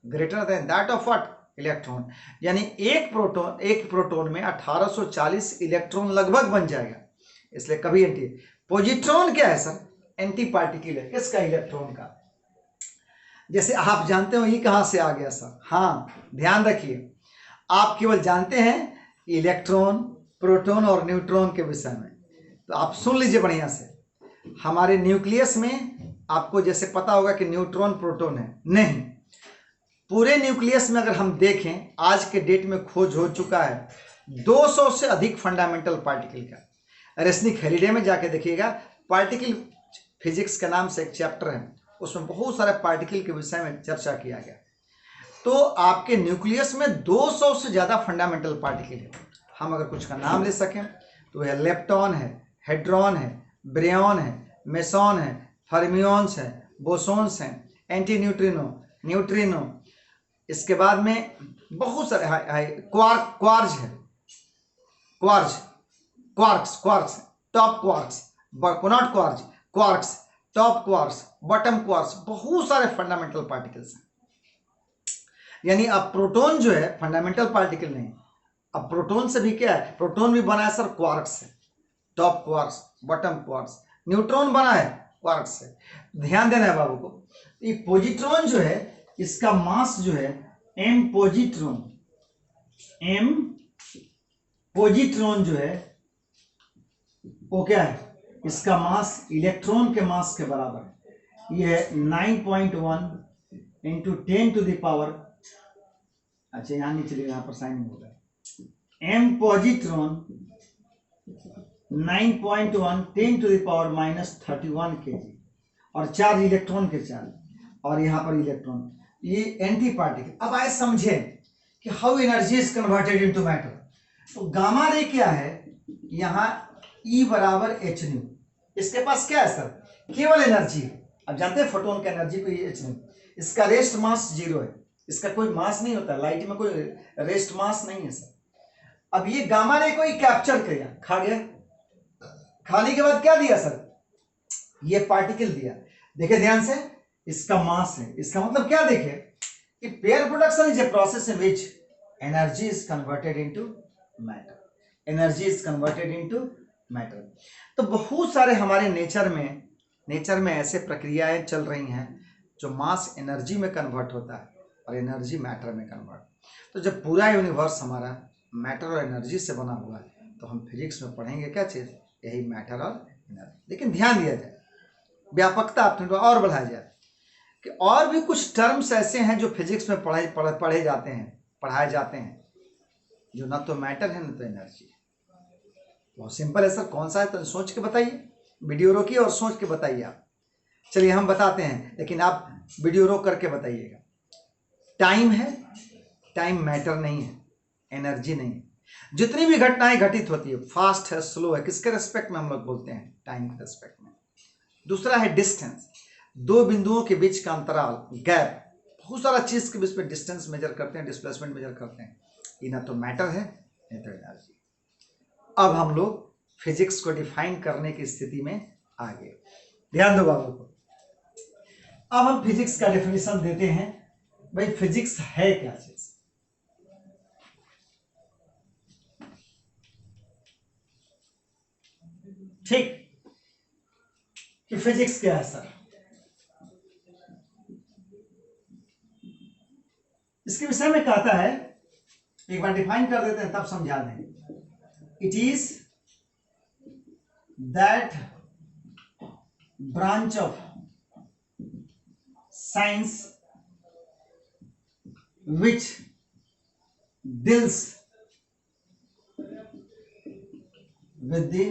S1: greater than that of what, electron. यानी एक प्रोटॉन में 1840 इलेक्ट्रॉन लगभग बन जाएगा, इसलिए कभी एंटी। पॉजिट्रॉन क्या है सर, एंटी पार्टिकल है, किसका, इलेक्ट्रॉन का। जैसे आप जानते हो ये कहां से आ गया सर, हाँ ध्यान रखिए, आप केवल जानते हैं इलेक्ट्रॉन, प्रोटॉन और न्यूट्रॉन के विषय में, तो आप सुन लीजिए बढ़िया से। हमारे न्यूक्लियस में आपको जैसे पता होगा कि न्यूट्रॉन प्रोटॉन है, नहीं, पूरे न्यूक्लियस में अगर हम देखें, आज के डेट में खोज हो चुका है 200 से अधिक फंडामेंटल पार्टिकल का। रेसनिक हेलिडे में जाके देखिएगा, पार्टिकल फिजिक्स के नाम से एक चैप्टर है, उसमें बहुत सारे पार्टिकल के विषय में चर्चा किया गया। तो आपके न्यूक्लियस में 200 से ज़्यादा फंडामेंटल पार्टिकल है। हम अगर कुछ का नाम ले सकें तो यह लेप्टॉन है, हेड्रॉन है, ब्रेयॉन है, मेसॉन है, फर्मियॉन्स है, बोसोन्स हैं, एंटी न्यूट्रिनो, न्यूट्रिनो, इसके बाद में बहुत सारे क्वार्ज है, quarks, top quarks, not quarks, top quarks, bottom quarks, बहुत सारे फंडामेंटल पार्टिकल्स हैं। यानी अब प्रोटॉन जो है फंडामेंटल पार्टिकल नहीं, अब प्रोटॉन से भी क्या है, प्रोटॉन भी बना है सर क्वार्क्स से, top quarks, bottom quarks. Neutron बना है क्वार्क्स से। ध्यान देना है बाबू को, ये पॉजिट्रॉन जो है इसका मास जो है m पॉजिट्रॉन जो है वो क्या है, इसका मास इलेक्ट्रॉन के मास के बराबर है। ये है 9.1 इंटू 10 टू द पावर, अच्छा यहां नहीं चलिए, यहां पर साइन होगा, m positron 9.1 10 to the power -31 kg, और चार्ज इलेक्ट्रॉन के चार्ज, और यहां पर इलेक्ट्रॉन, ये एंटी पार्टिकल। अब आए समझे कि how energy is converted into matter. तो गामा रे क्या है, यहां E बराबर h न्यू, इसके पास क्या है सर, केवल एनर्जी है। अब जानते हैं फोटोन की एनर्जी को, ये h न्यू, इसका रेस्ट मास 0 है, इसका कोई मास नहीं होता, लाइट में कोई रेस्ट मास नहीं है सर। अब ये गामा रे को ही कैप्चर किया, खा गया, खाने के बाद क्या दिया सर, ये पार्टिकल दिया। देखे ध्यान से, इसका मास है, इसका मतलब क्या देखे कि pair production is a process in which energy is converted into matter, energy is converted into matter. तो बहुत सारे हमारे नेचर में ऐसे प्रक्रियाएं चल रही हैं जो मास एनर्जी में कन्वर्ट होता है और एनर्जी मैटर में कन्वर्ट। तो जब पूरा यूनिवर्स हमारा मैटर और एनर्जी से बना हुआ है तो हम फिजिक्स में पढ़ेंगे क्या चीज़, यही मैटर और एनर्जी। लेकिन ध्यान दिया जाए, व्यापकता अपने और बढ़ाया जाए कि और भी कुछ टर्म्स ऐसे हैं जो फिजिक्स में पढ़ाए जाते हैं जो ना तो मैटर है ना तो एनर्जी है। बहुत सिंपल है सर, कौन सा है तो सोच के बताइए, वीडियो रोकिए और सोच के बताइए आप। चलिए हम बताते हैं, लेकिन आप वीडियो रोक करके बताइएगा। टाइम है, टाइम मैटर नहीं है, एनर्जी नहीं है। जितनी भी घटनाएं घटित होती है, फास्ट है स्लो है, किसके रेस्पेक्ट में हम लोग बोलते हैं, टाइम के रेस्पेक्ट में। दूसरा है डिस्टेंस, दो बिंदुओं के बीच का अंतराल, गैप, बहुत सारा चीज के बीच में डिस्टेंस मेजर करते हैं, डिस्प्लेसमेंट मेजर करते हैं। ये ना तो मैटर है ना तो एनर्जी। अब हम लोग फिजिक्स को डिफाइन करने की स्थिति में आ गए। ध्यान दो बाबू को, अब हम फिजिक्स का डेफिनेशन देते हैं। भाई फिजिक्स है क्या चीज, ठीक, कि फिजिक्स क्या है सर, इसके विषय में कहता है, एक बार डिफाइन कर देते हैं तब समझा देंगे। It is that branch of science which deals with the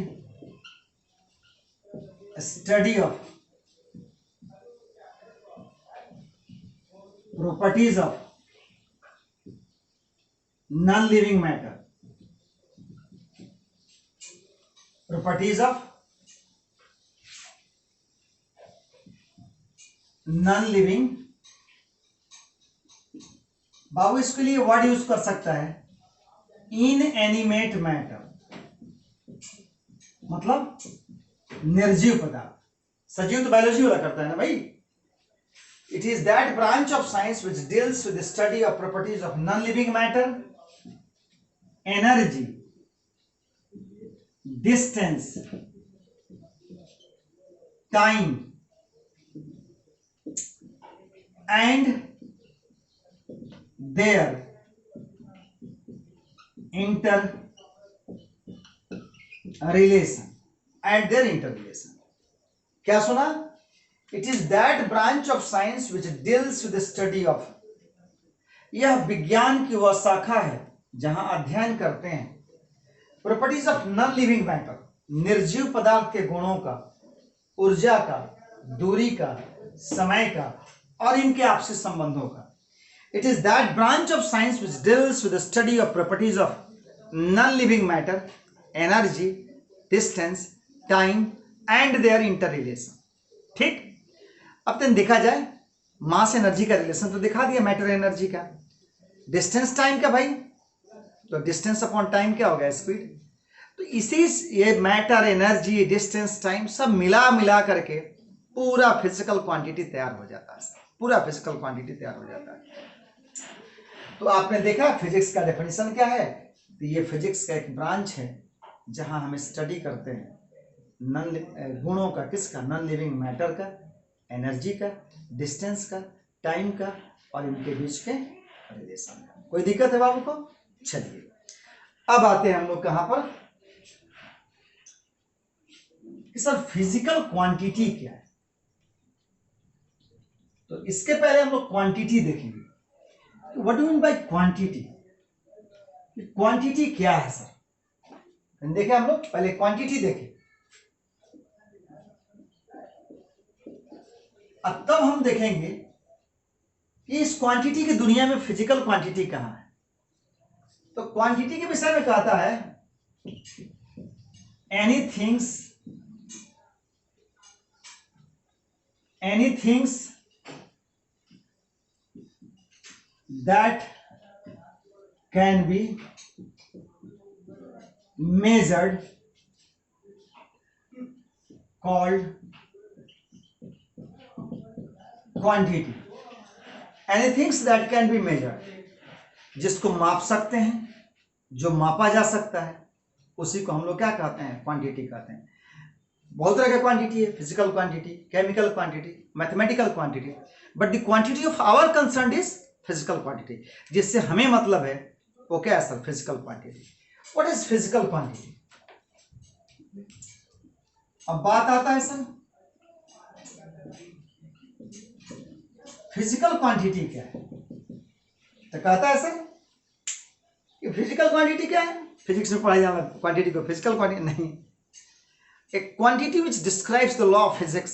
S1: study of properties of non-living matter, properties of non-living। बाबू इसके लिए वर्ड यूज कर सकता है इनएनिमेट मैटर, मतलब निर्जीव पदार्थ। सजीव तो बायोलॉजी वाला करता है ना भाई। It is that branch of science which deals with the study of properties of non living matter, energy, distance, time and their interrelation, and their interrelation। क्या सुना, it is that branch of science which deals with study of, यह विज्ञान की वह शाखा है जहां अध्ययन करते हैं properties of non living matter, निर्जीव पदार्थ के गुणों का, ऊर्जा का, दूरी का, समय का और इनके आपसी संबंधों का। It is that branch of science which deals with the study of properties of non-living matter, energy, distance, time and their interrelation। ठीक, अब तक देखा जाए मास एनर्जी का रिलेशन तो दिखा दिया, मैटर एनर्जी का। डिस्टेंस टाइम का भाई, तो डिस्टेंस अपॉन टाइम क्या हो गया, स्पीड। तो इसी ये मैटर एनर्जी डिस्टेंस टाइम सब मिला मिला करके पूरा फिजिकल क्वांटिटी तैयार हो जाता है, पूरा फिजिकल क्वांटिटी तैयार हो जाता है। तो आपने देखा फिजिक्स का डेफिनेशन क्या है, तो ये फिजिक्स का एक ब्रांच है जहां हम स्टडी करते हैं नॉन गुणों का, किसका, नॉन लिविंग मैटर का, एनर्जी का, डिस्टेंस का, टाइम का और इनके बीच के रिलेशन का। कोई दिक्कत है बाबू को? चलिए अब आते हैं हम लोग कहां पर कि सर फिजिकल क्वांटिटी क्या है। तो इसके पहले हम लोग क्वांटिटी देखेंगे। What do mean by quantity, quantity क्या है सर। देखे हम लोग पहले क्वांटिटी देखें, अब तब हम देखेंगे कि इस क्वांटिटी की दुनिया में फिजिकल क्वांटिटी कहां है। तो क्वांटिटी के विषय में कहता है एनीथिंग्स that can be measured called quantity। anything that can be measured, जिसको माप सकते हैं, जो मापा जा सकता है, उसी को हम लोग क्या कहते हैं, क्वांटिटी कहते हैं। बहुत तरह का क्वांटिटी है, physical quantity, chemical quantity, mathematical quantity, but the quantity of our concern is physical quantity. जिससे हमें मतलब है वो क्या है sir, physical quantity. What is physical quantity. अब बात आता है सर फिजिकल क्वांटिटी क्या है। तो कहता है सर कि फिजिकल क्वांटिटी क्या है, फिजिक्स में पढ़ाई जाना क्वांटिटी को फिजिकल क्वांटिटी नहीं। A quantity which describes the law of physics,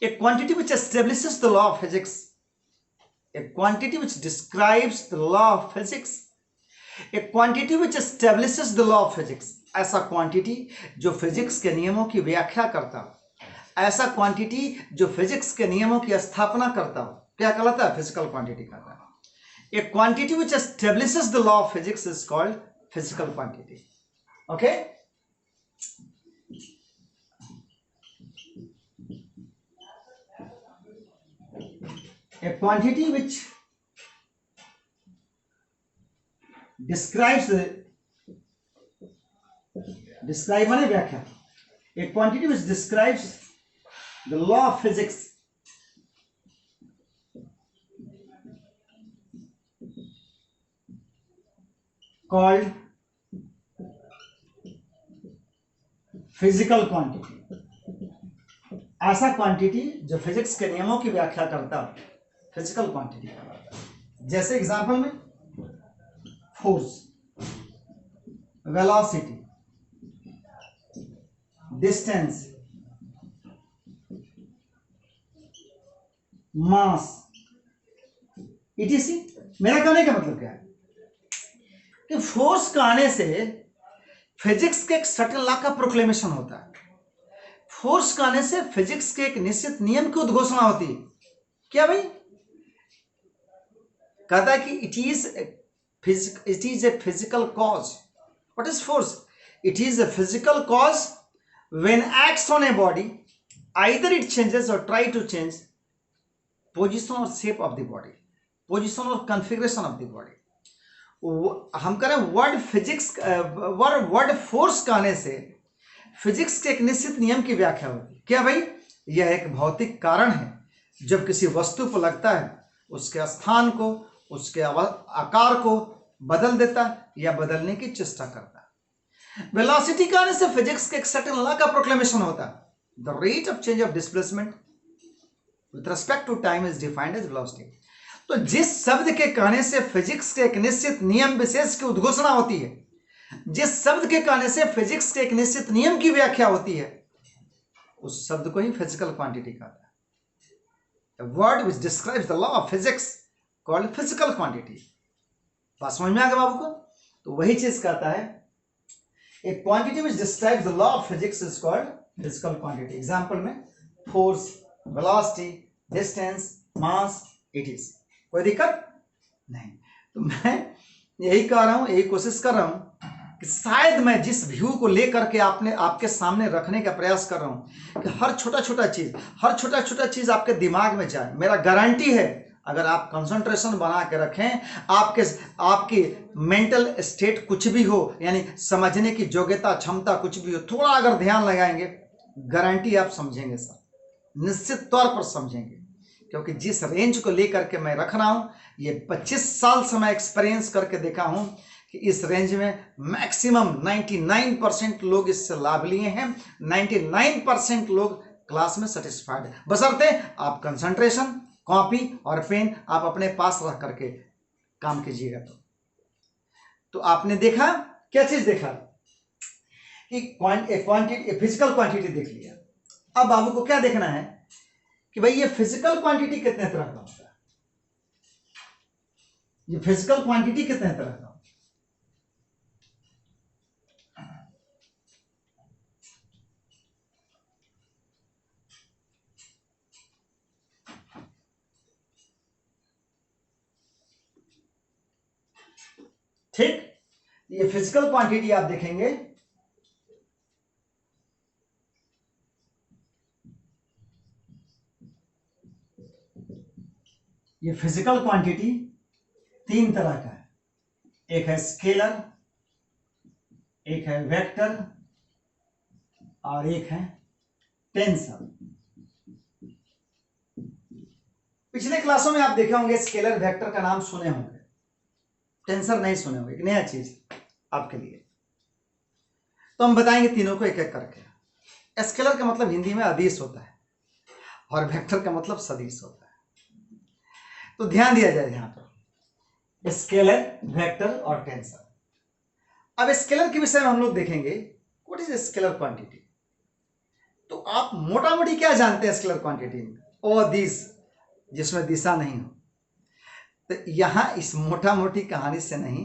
S1: a quantity which establishes the law of physics, a quantity which describes the law of physics, a quantity which establishes the law of physics। ऐसा quantity जो physics के नियमों की व्याख्या करता हो, ऐसा quantity जो फिजिक्स के नियमों की स्थापना करता हो, क्या कहलाता है, फिजिकल क्वांटिटी कहता है। A quantity which establishes the law of physics is called physical quantity। Okay? A quantity which describes describe माने व्याख्या। A quantity which describes the law of physics called physical quantity। ऐसा quantity जो physics के नियमों की व्याख्या करता है, फिजिकल क्वांटिटी कहलाता है। जैसे एग्जांपल में फोर्स, वेलोसिटी, डिस्टेंस, मास, इटीसी। मेरा कहने का मतलब क्या है कि फोर्स का आने से फिजिक्स के एक सर्टेन लॉ का प्रोक्लेमेशन होता है। फोर्स का आने से फिजिक्स के एक निश्चित नियम की उद्घोषणा होती है। क्या भाई कहता है कि it is a physical cause. What is force? It is a physical cause when acts on a body, either it changes और ट्राई टू चेंज पोजिशन और shape of the body, position और कॉन्फ़िगरेशन ऑफ द बॉडी। हम करें word physics, word force का आने से physics के एक निश्चित नियम की व्याख्या होती है। क्या भाई? यह एक भौतिक कारण है। जब किसी वस्तु को लगता है उसके स्थान को, उसके आकार को बदल देता है या बदलने की चेष्टा करता है। वेलोसिटी का आने से फिजिक्स के एक सर्टेन लॉ का प्रोक्लेमेशन होता है। The rate of change of displacement with respect to time is defined as velocity. तो जिस शब्द के कहने से फिजिक्स के एक निश्चित नियम विशेष की उद्घोषणा होती है, जिस शब्द के कहने से फिजिक्स के एक निश्चित नियम की व्याख्या होती है, उस शब्द को ही फिजिकल क्वांटिटी कहता है। A word which describes the law of physics called physical quantity। बात समझ में आ गया बाबू को? तो वही चीज कहता है a quantity which describes the law of physics is called physical quantity। Example में force, velocity, distance, mass it is, कोई दिक्कत नहीं। तो मैं यही कह रहा हूं, यही कोशिश कर रहा हूं कि शायद मैं जिस व्यू को लेकर के आपके सामने रखने का प्रयास कर रहा हूं कि हर छोटा छोटा चीज आपके दिमाग में जाए। मेरा गारंटी है अगर आप कंसंट्रेशन बना के रखें, आपकी मेंटल स्टेट कुछ भी हो, यानी समझने की योग्यता क्षमता कुछ भी हो, थोड़ा अगर ध्यान लगाएंगे, गारंटी आप समझेंगे सर, निश्चित तौर पर समझेंगे। क्योंकि जिस रेंज को लेकर के मैं रख रहा हूं, ये 25 साल से मैं एक्सपीरियंस करके देखा हूं कि इस रेंज में मैक्सिमम 99% लोग इससे लाभ लिए हैं, 99% लोग क्लास में सेटिस्फाइड है, बशर्ते आप कंसंट्रेशन, कॉपी और पेन आप अपने पास रख करके काम कीजिएगा। तो आपने देखा, क्या चीज देखा कि क्वांटिटी, फिजिकल क्वांटिटी देख लिया। अब बाबू को क्या देखना है कि भाई ये फिजिकल क्वांटिटी कितने तरह का होता है, ये फिजिकल क्वांटिटी कितने तरह का। ठीक, ये फिजिकल क्वांटिटी आप देखेंगे, ये फिजिकल क्वांटिटी 3 तरह का है। एक है स्केलर, एक है वेक्टर और एक है टेंसर। पिछले क्लासों में आप देखे होंगे स्केलर वेक्टर का नाम सुने होंगे, टेंसर नहीं सुने होंगे, एक नया चीज आपके लिए। तो हम बताएंगे तीनों को एक एक करके। स्केलर का मतलब हिंदी में अदिश होता है और वेक्टर का मतलब सदिश होता है। तो ध्यान दिया जाए यहां पर, स्केलर, वेक्टर और टेंसर। अब स्केलर के विषय में हम लोग देखेंगे व्हाट इज स्केलर क्वांटिटी। तो आप मोटा मोटी क्या जानते हैं स्केलर क्वांटिटी में? ओ दिस, जिसमें दिशा नहीं हो। तो यहां इस मोटा मोटी कहानी से नहीं,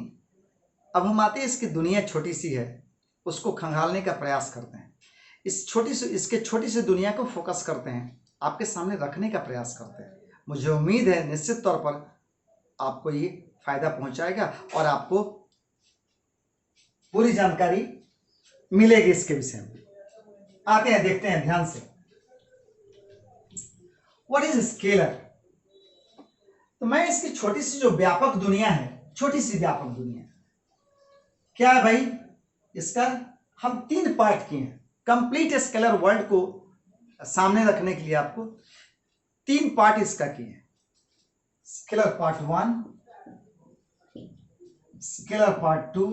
S1: अब हम आते हैं, इसकी दुनिया छोटी सी है, उसको खंगालने का प्रयास करते हैं। इसके छोटी सी दुनिया को फोकस करते हैं, आपके सामने रखने का प्रयास करते हैं। मुझे उम्मीद है निश्चित तौर पर आपको ये फायदा पहुंचाएगा और आपको पूरी जानकारी मिलेगी इसके विषय में। आते हैं, देखते हैं ध्यान से। What is scalar? तो मैं इसकी छोटी सी जो व्यापक दुनिया है, छोटी सी व्यापक दुनिया क्या है भाई, इसका हम 3 पार्ट किए हैं। कंप्लीट स्केलर वर्ल्ड को सामने रखने के लिए आपको 3 पार्ट इसका किए हैं। Scalar part 1, scalar part 2,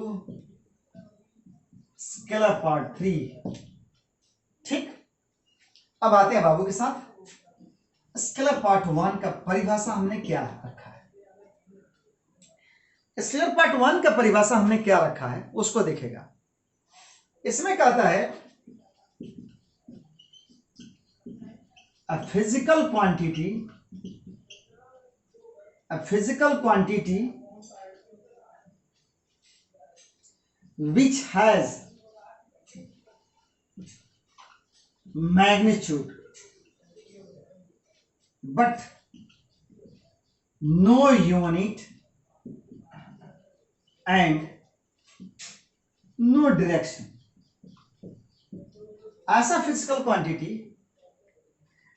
S1: scalar part 3। ठीक, अब आते हैं बाबू के साथ। स्केलर पार्ट 1 का परिभाषा हमने क्या रखा है, स्केलर पार्ट 1 का परिभाषा हमने क्या रखा है उसको देखेगा। इसमें कहता है a physical quantity which has magnitude but no unit and no direction। ऐसा फिजिकल क्वांटिटी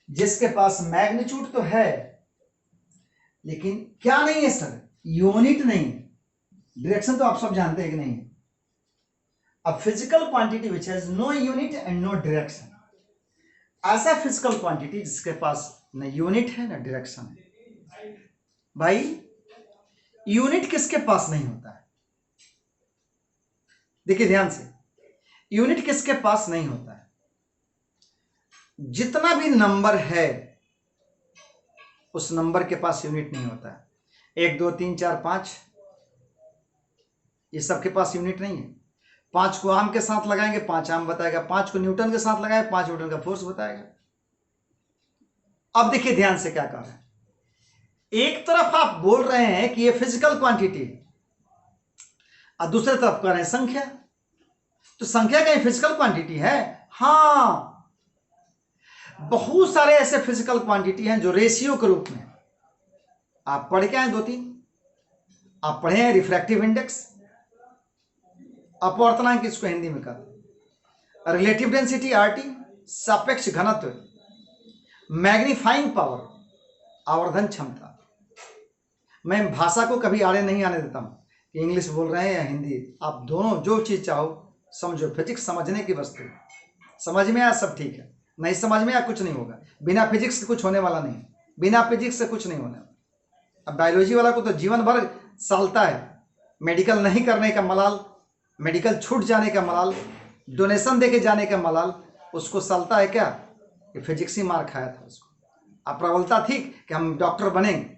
S1: जिसके पास मैग्नीट्यूड तो है लेकिन क्या नहीं है सर, यूनिट नहीं, डायरेक्शन तो आप सब जानते हैं कि नहीं। अब physical quantity which has no unit and no direction, ऐसा फिजिकल क्वांटिटी जिसके पास न यूनिट है न डायरेक्शन है। भाई यूनिट किसके पास नहीं होता है, देखिए ध्यान से, यूनिट किसके पास नहीं होता है? जितना भी नंबर है उस नंबर के पास यूनिट नहीं होता है। 1 2 3 4 5 ये सब के पास यूनिट नहीं है। 5 को आम के साथ लगाएंगे 5 आम बताएगा, 5 को न्यूटन के साथ लगाए 5 न्यूटन का फोर्स बताएगा। अब देखिए ध्यान से क्या कह रहे हैं, एक तरफ आप बोल रहे हैं कि ये फिजिकल क्वांटिटी और दूसरी तरफ कह रहे हैं संख्या। तो संख्या कहीं फिजिकल क्वांटिटी है? हाँ, बहुत सारे ऐसे फिजिकल क्वांटिटी हैं जो रेशियो के रूप में, आप पढ़ के आए 2-3, आप पढ़े हैं रिफ्रैक्टिव इंडेक्स, अपवर्तनांक इसको हिंदी में कहते हैं, रिलेटिव डेंसिटी आरटी, सापेक्ष घनत्व, मैग्नीफाइंग पावर, आवर्धन क्षमता। मैं भाषा को कभी आड़े नहीं आने देता हूँ कि इंग्लिश बोल रहे हैं या हिंदी, आप दोनों जो चीज़ चाहो समझो। फिजिक्स समझने की वस्तु है, समझ में आया सब ठीक है, नहीं समझ में आया कुछ नहीं होगा। बिना फिजिक्स के कुछ होने वाला नहीं, बिना फिजिक्स से कुछ नहीं होने वाला। अब बायोलॉजी वाला को तो जीवन भर सालता है, मेडिकल नहीं करने का मलाल, मेडिकल छूट जाने का मलाल, डोनेशन दे के जाने का मलाल, उसको सालता है क्या कि फिजिक्स ही मार खाया था उसको। अब प्रबलता थी कि हम डॉक्टर बनेंगे,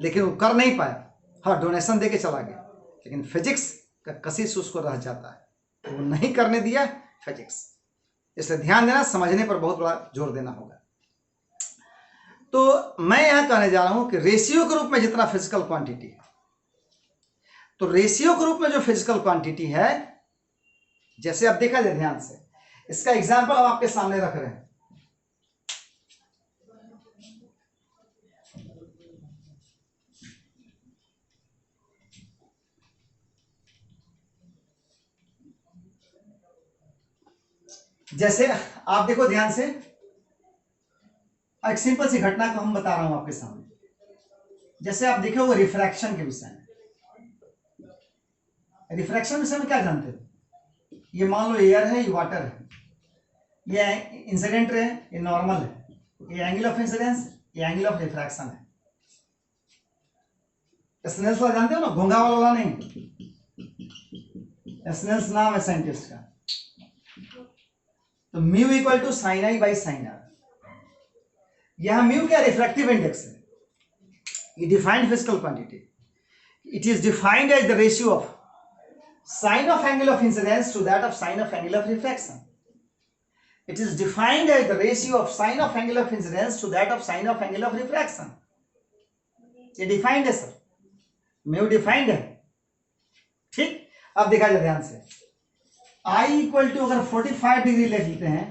S1: लेकिन वो कर नहीं पाया, हाँ डोनेशन दे के चला गया, लेकिन फिजिक्स का कशिश उसको रह जाता है, तो वो नहीं करने दिया फिजिक्स। इसलिए ध्यान देना, समझने पर बहुत बड़ा जोर देना होगा। तो मैं यहां कहने जा रहा हूं कि रेशियो के रूप में जितना फिजिकल क्वांटिटी है, तो रेशियो के रूप में जो फिजिकल क्वांटिटी है, जैसे आप देखा जाए ध्यान से, इसका एग्जाम्पल हम आपके सामने रख रहे हैं। जैसे आप देखो ध्यान से, एक सिंपल सी घटना को हम बता रहा हूं आपके सामने। जैसे आप देखे हो रिफ्रैक्शन के विषय में, रिफ्रैक्शन विषय में क्या जानते हो? ये मान लो एयर है, ये वाटर है, ये इंसिडेंट है, ये नॉर्मल है, ये एंगल ऑफ इंसिडेंस, ये एंगल ऑफ रिफ्रैक्शन है। स्नेल्स वाला जानते हो ना, घोंघा वाला नहीं, स्नेल्स नाम है साइंटिस्ट का। तो mu equal to sine I by sine R. यहां म्यू क्या रिफ्रैक्टिव इंडेक्स है, ये defined physical quantity. It is defined as the ratio of sin of angle of incidence to that of sin of angle of refraction. It is defined as the ratio of sin of angle of incidence to that of sin of angle of refraction. ये defined है sir, mu defined है, ठीक। अब देखा जाए ध्यान से, I equal to अगर 45 डिग्री ले लेते हैं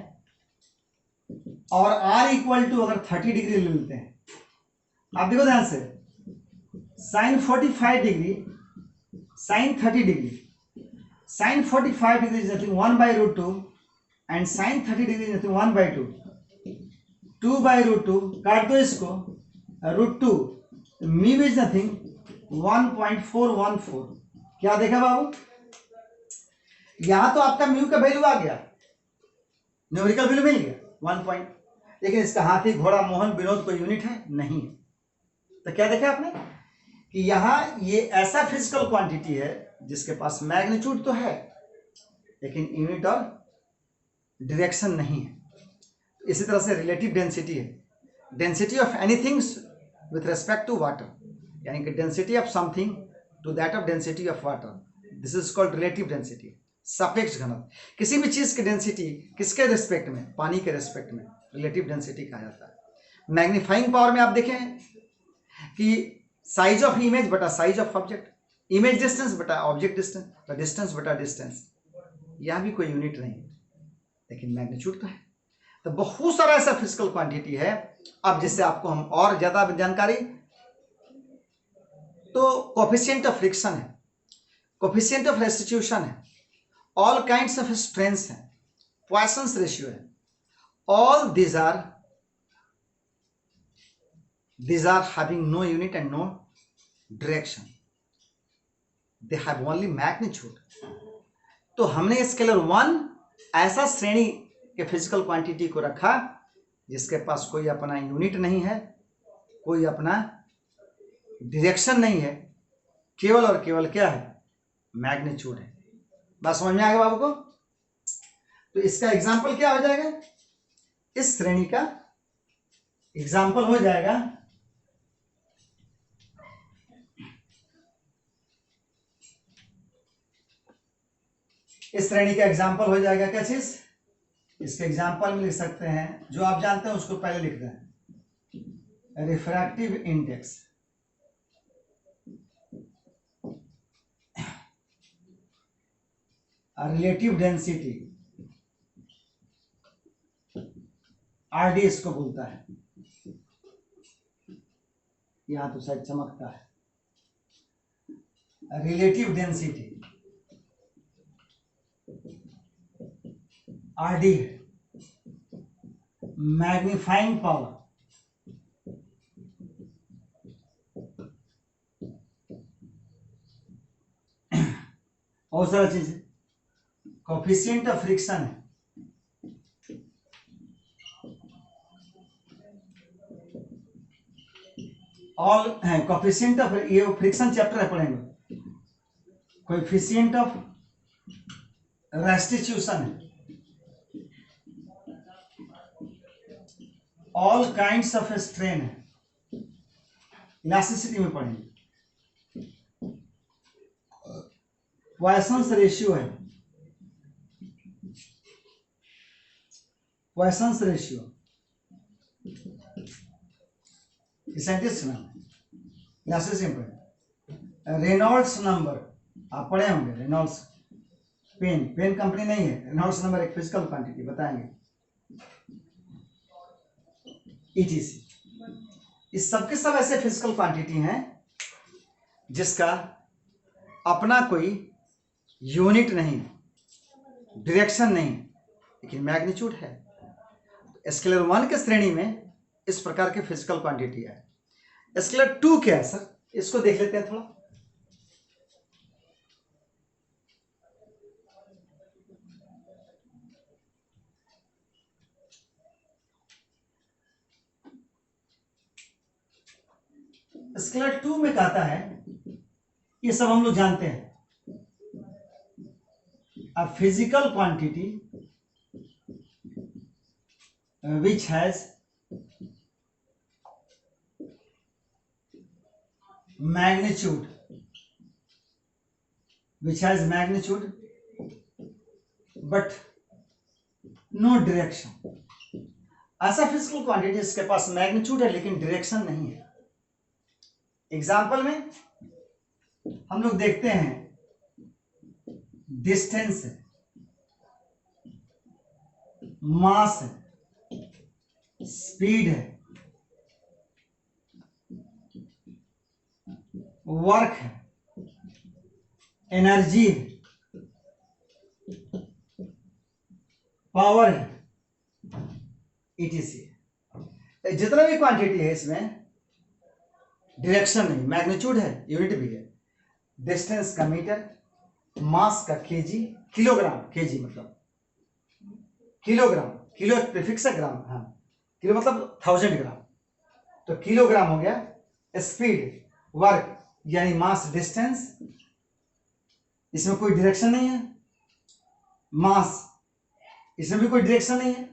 S1: और R इक्वल टू अगर 30 डिग्री ले लेते हैं, आप देखो ध्यान से, sine 45 degree, sine 30 degree, sin 45 degree is nothing 1 by root 2 and sin 30 degree is nothing 1 by 2, 2 by root 2, काट दो इसको, root 2, म्यू इज नथिंग 1.414। क्या देखा बाबू, यहां तो आपका म्यू का वैल्यू आ गया, न्यूमेरिकल वैल्यू मिल गया 1 पॉइंट, लेकिन इसका हाथी घोड़ा मोहन विनोद कोई यूनिट है नहीं। तो क्या देखा आपने कि यहां ये ऐसा फिजिकल क्वांटिटी है जिसके पास मैग्नीट्यूड तो है लेकिन यूनिट और डायरेक्शन नहीं है। इसी तरह से रिलेटिव डेंसिटी है, density of anything with respect to water, यानी कि density of something to that of density of water, this is called relative density. सापेक्ष घनत्व, किसी भी चीज की डेंसिटी किसके रिस्पेक्ट में, पानी के रिस्पेक्ट में, रिलेटिव डेंसिटी कहा जाता है। मैग्नीफाइंग पावर में आप देखें कि साइज ऑफ इमेज बटा size of object, image distance बटा ऑब्जेक्ट डिस्टेंस, तो डिस्टेंस बटा डिस्टेंस, यहां भी कोई यूनिट नहीं लेकिन मैग्नीट्यूड तो है। तो बहुत सारा ऐसा फिजिकल क्वांटिटी है। अब जिससे आपको हम और ज्यादा जानकारी, तो कोफिशिएंट ऑफ फ्रिक्शन है, कोफिशिएंट ऑफ रेस्टिट्यूशन है, ऑल काइंड्स ऑफ स्ट्रेंथ है, पॉइसन्स रेशियो है, all these are having no unit and no direction, they have only magnitude। तो हमने स्केलर 1 ऐसा श्रेणी के फिजिकल क्वांटिटी को रखा जिसके पास कोई अपना यूनिट नहीं है, कोई अपना डायरेक्शन नहीं है, केवल और केवल क्या है, मैग्नीट्यूड है। बात समझ में आ गया बाबू को? तो इसका एग्जाम्पल क्या हो जाएगा, इस श्रेणी का एग्जाम्पल हो जाएगा इस श्रेणी का एग्जाम्पल हो जाएगा क्या चीज, इसके एग्जाम्पल में लिख सकते हैं, जो आप जानते हैं उसको पहले लिख दें, refractive index, relative density, RD इसको बोलता है, यहां तो शायद चमकता है, रिलेटिव डेंसिटी आरडी है, मैग्नीफाइंग पावर बहुत सारा चीज है, कोफिशिएंट ऑफ फ्रिक्शन है, ऑल है कोफिशिएंट ऑफ, ये फ्रिक्शन चैप्टर है पढ़ेंगे, कोफिशिएंट ऑफ रेस्टिट्यूशन है, ऑल काइंड्स ऑफ स्ट्रेन है, इलास्टिसिटी में पढ़ेंगे, पॉइसन्स रेशियो है, पॉइसन्स रेशियो साइंटिस्ट नाम है, इलास्टिसिटी में पढ़ेंगे, रेनॉल्ड्स नंबर आप पढ़े होंगे, रेनॉल्ड्स पेन कंपनी नहीं है, रेनॉल्ड्स नंबर एक फिजिकल क्वांटिटी बताएंगे, ETC। इस सबके सब ऐसे फिजिकल क्वांटिटी हैं जिसका अपना कोई यूनिट नहीं, डायरेक्शन नहीं, लेकिन मैग्नीट्यूड है। स्केलर 1 के श्रेणी में इस प्रकार के फिजिकल क्वांटिटी है। स्केलर 2 क्या है सर, इसको देख लेते हैं थोड़ा। स्केलर 2 में कहता है, ये सब हम लोग जानते हैं, a physical quantity which has magnitude but no direction। ऐसा फिजिकल क्वांटिटी जिसके पास मैग्नीट्यूड है लेकिन डायरेक्शन नहीं है। एग्जाम्पल में हम लोग देखते हैं, डिस्टेंस है, मास है, स्पीड है, वर्क है, एनर्जी है, पावर है, ETC है। जितना भी क्वांटिटी है इसमें डायरेक्शन नहीं, मैग्नीट्यूड है, यूनिट भी है, डिस्टेंस का मीटर, मास का केजी, किलोग्राम, केजी मतलब किलोग्राम, किलो एक प्रीफिक्स है, ग्राम, हाँ किलो मतलब 1000 ग्राम, तो किलोग्राम हो गया, स्पीड, वर्क यानी मास, डिस्टेंस, इसमें कोई डायरेक्शन नहीं है, मास इसमें भी कोई डायरेक्शन नहीं है।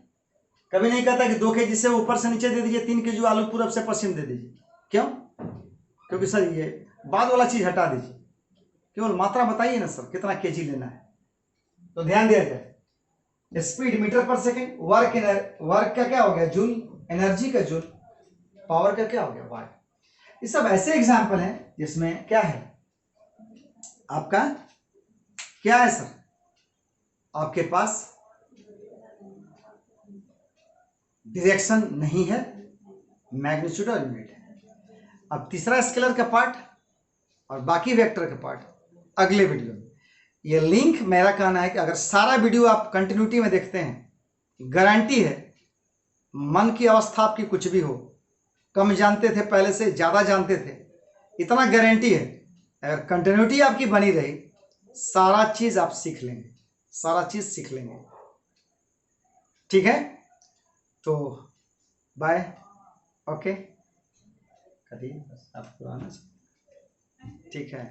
S1: कभी नहीं कहता कि 2 kg से ऊपर से नीचे दे दीजिए, 3 kg आलू पूरब से पश्चिम दे दीजिए, क्यों? क्योंकि सर ये बाद वाला चीज हटा दीजिए, केवल मात्रा बताइए ना सर, कितना केजी लेना है। तो ध्यान दिया जाए, स्पीड मीटर पर सेकेंड, वर्क का क्या हो गया, जूल, एनर्जी का जूल, पावर का क्या हो गया, वाट। ये सब ऐसे एग्जाम्पल हैं जिसमें क्या है, आपका क्या है सर, आपके पास डायरेक्शन नहीं है, मैग्नीट्यूड और यूनिट है। अब तीसरा स्केलर का पार्ट और बाकी वेक्टर का पार्ट अगले वीडियो में। ये लिंक मेरा कहना है कि अगर सारा वीडियो आप कंटिन्यूटी में देखते हैं, गारंटी है मन की अवस्था आपकी कुछ भी हो, कम जानते थे पहले से ज़्यादा जानते थे, इतना गारंटी है अगर कंटिन्यूटी आपकी बनी रही, सारा चीज़ आप सीख लेंगे, सारा चीज़ सीख लेंगे। ठीक है, तो बाय, ओके, करिए बस आप पुराना, ठीक है।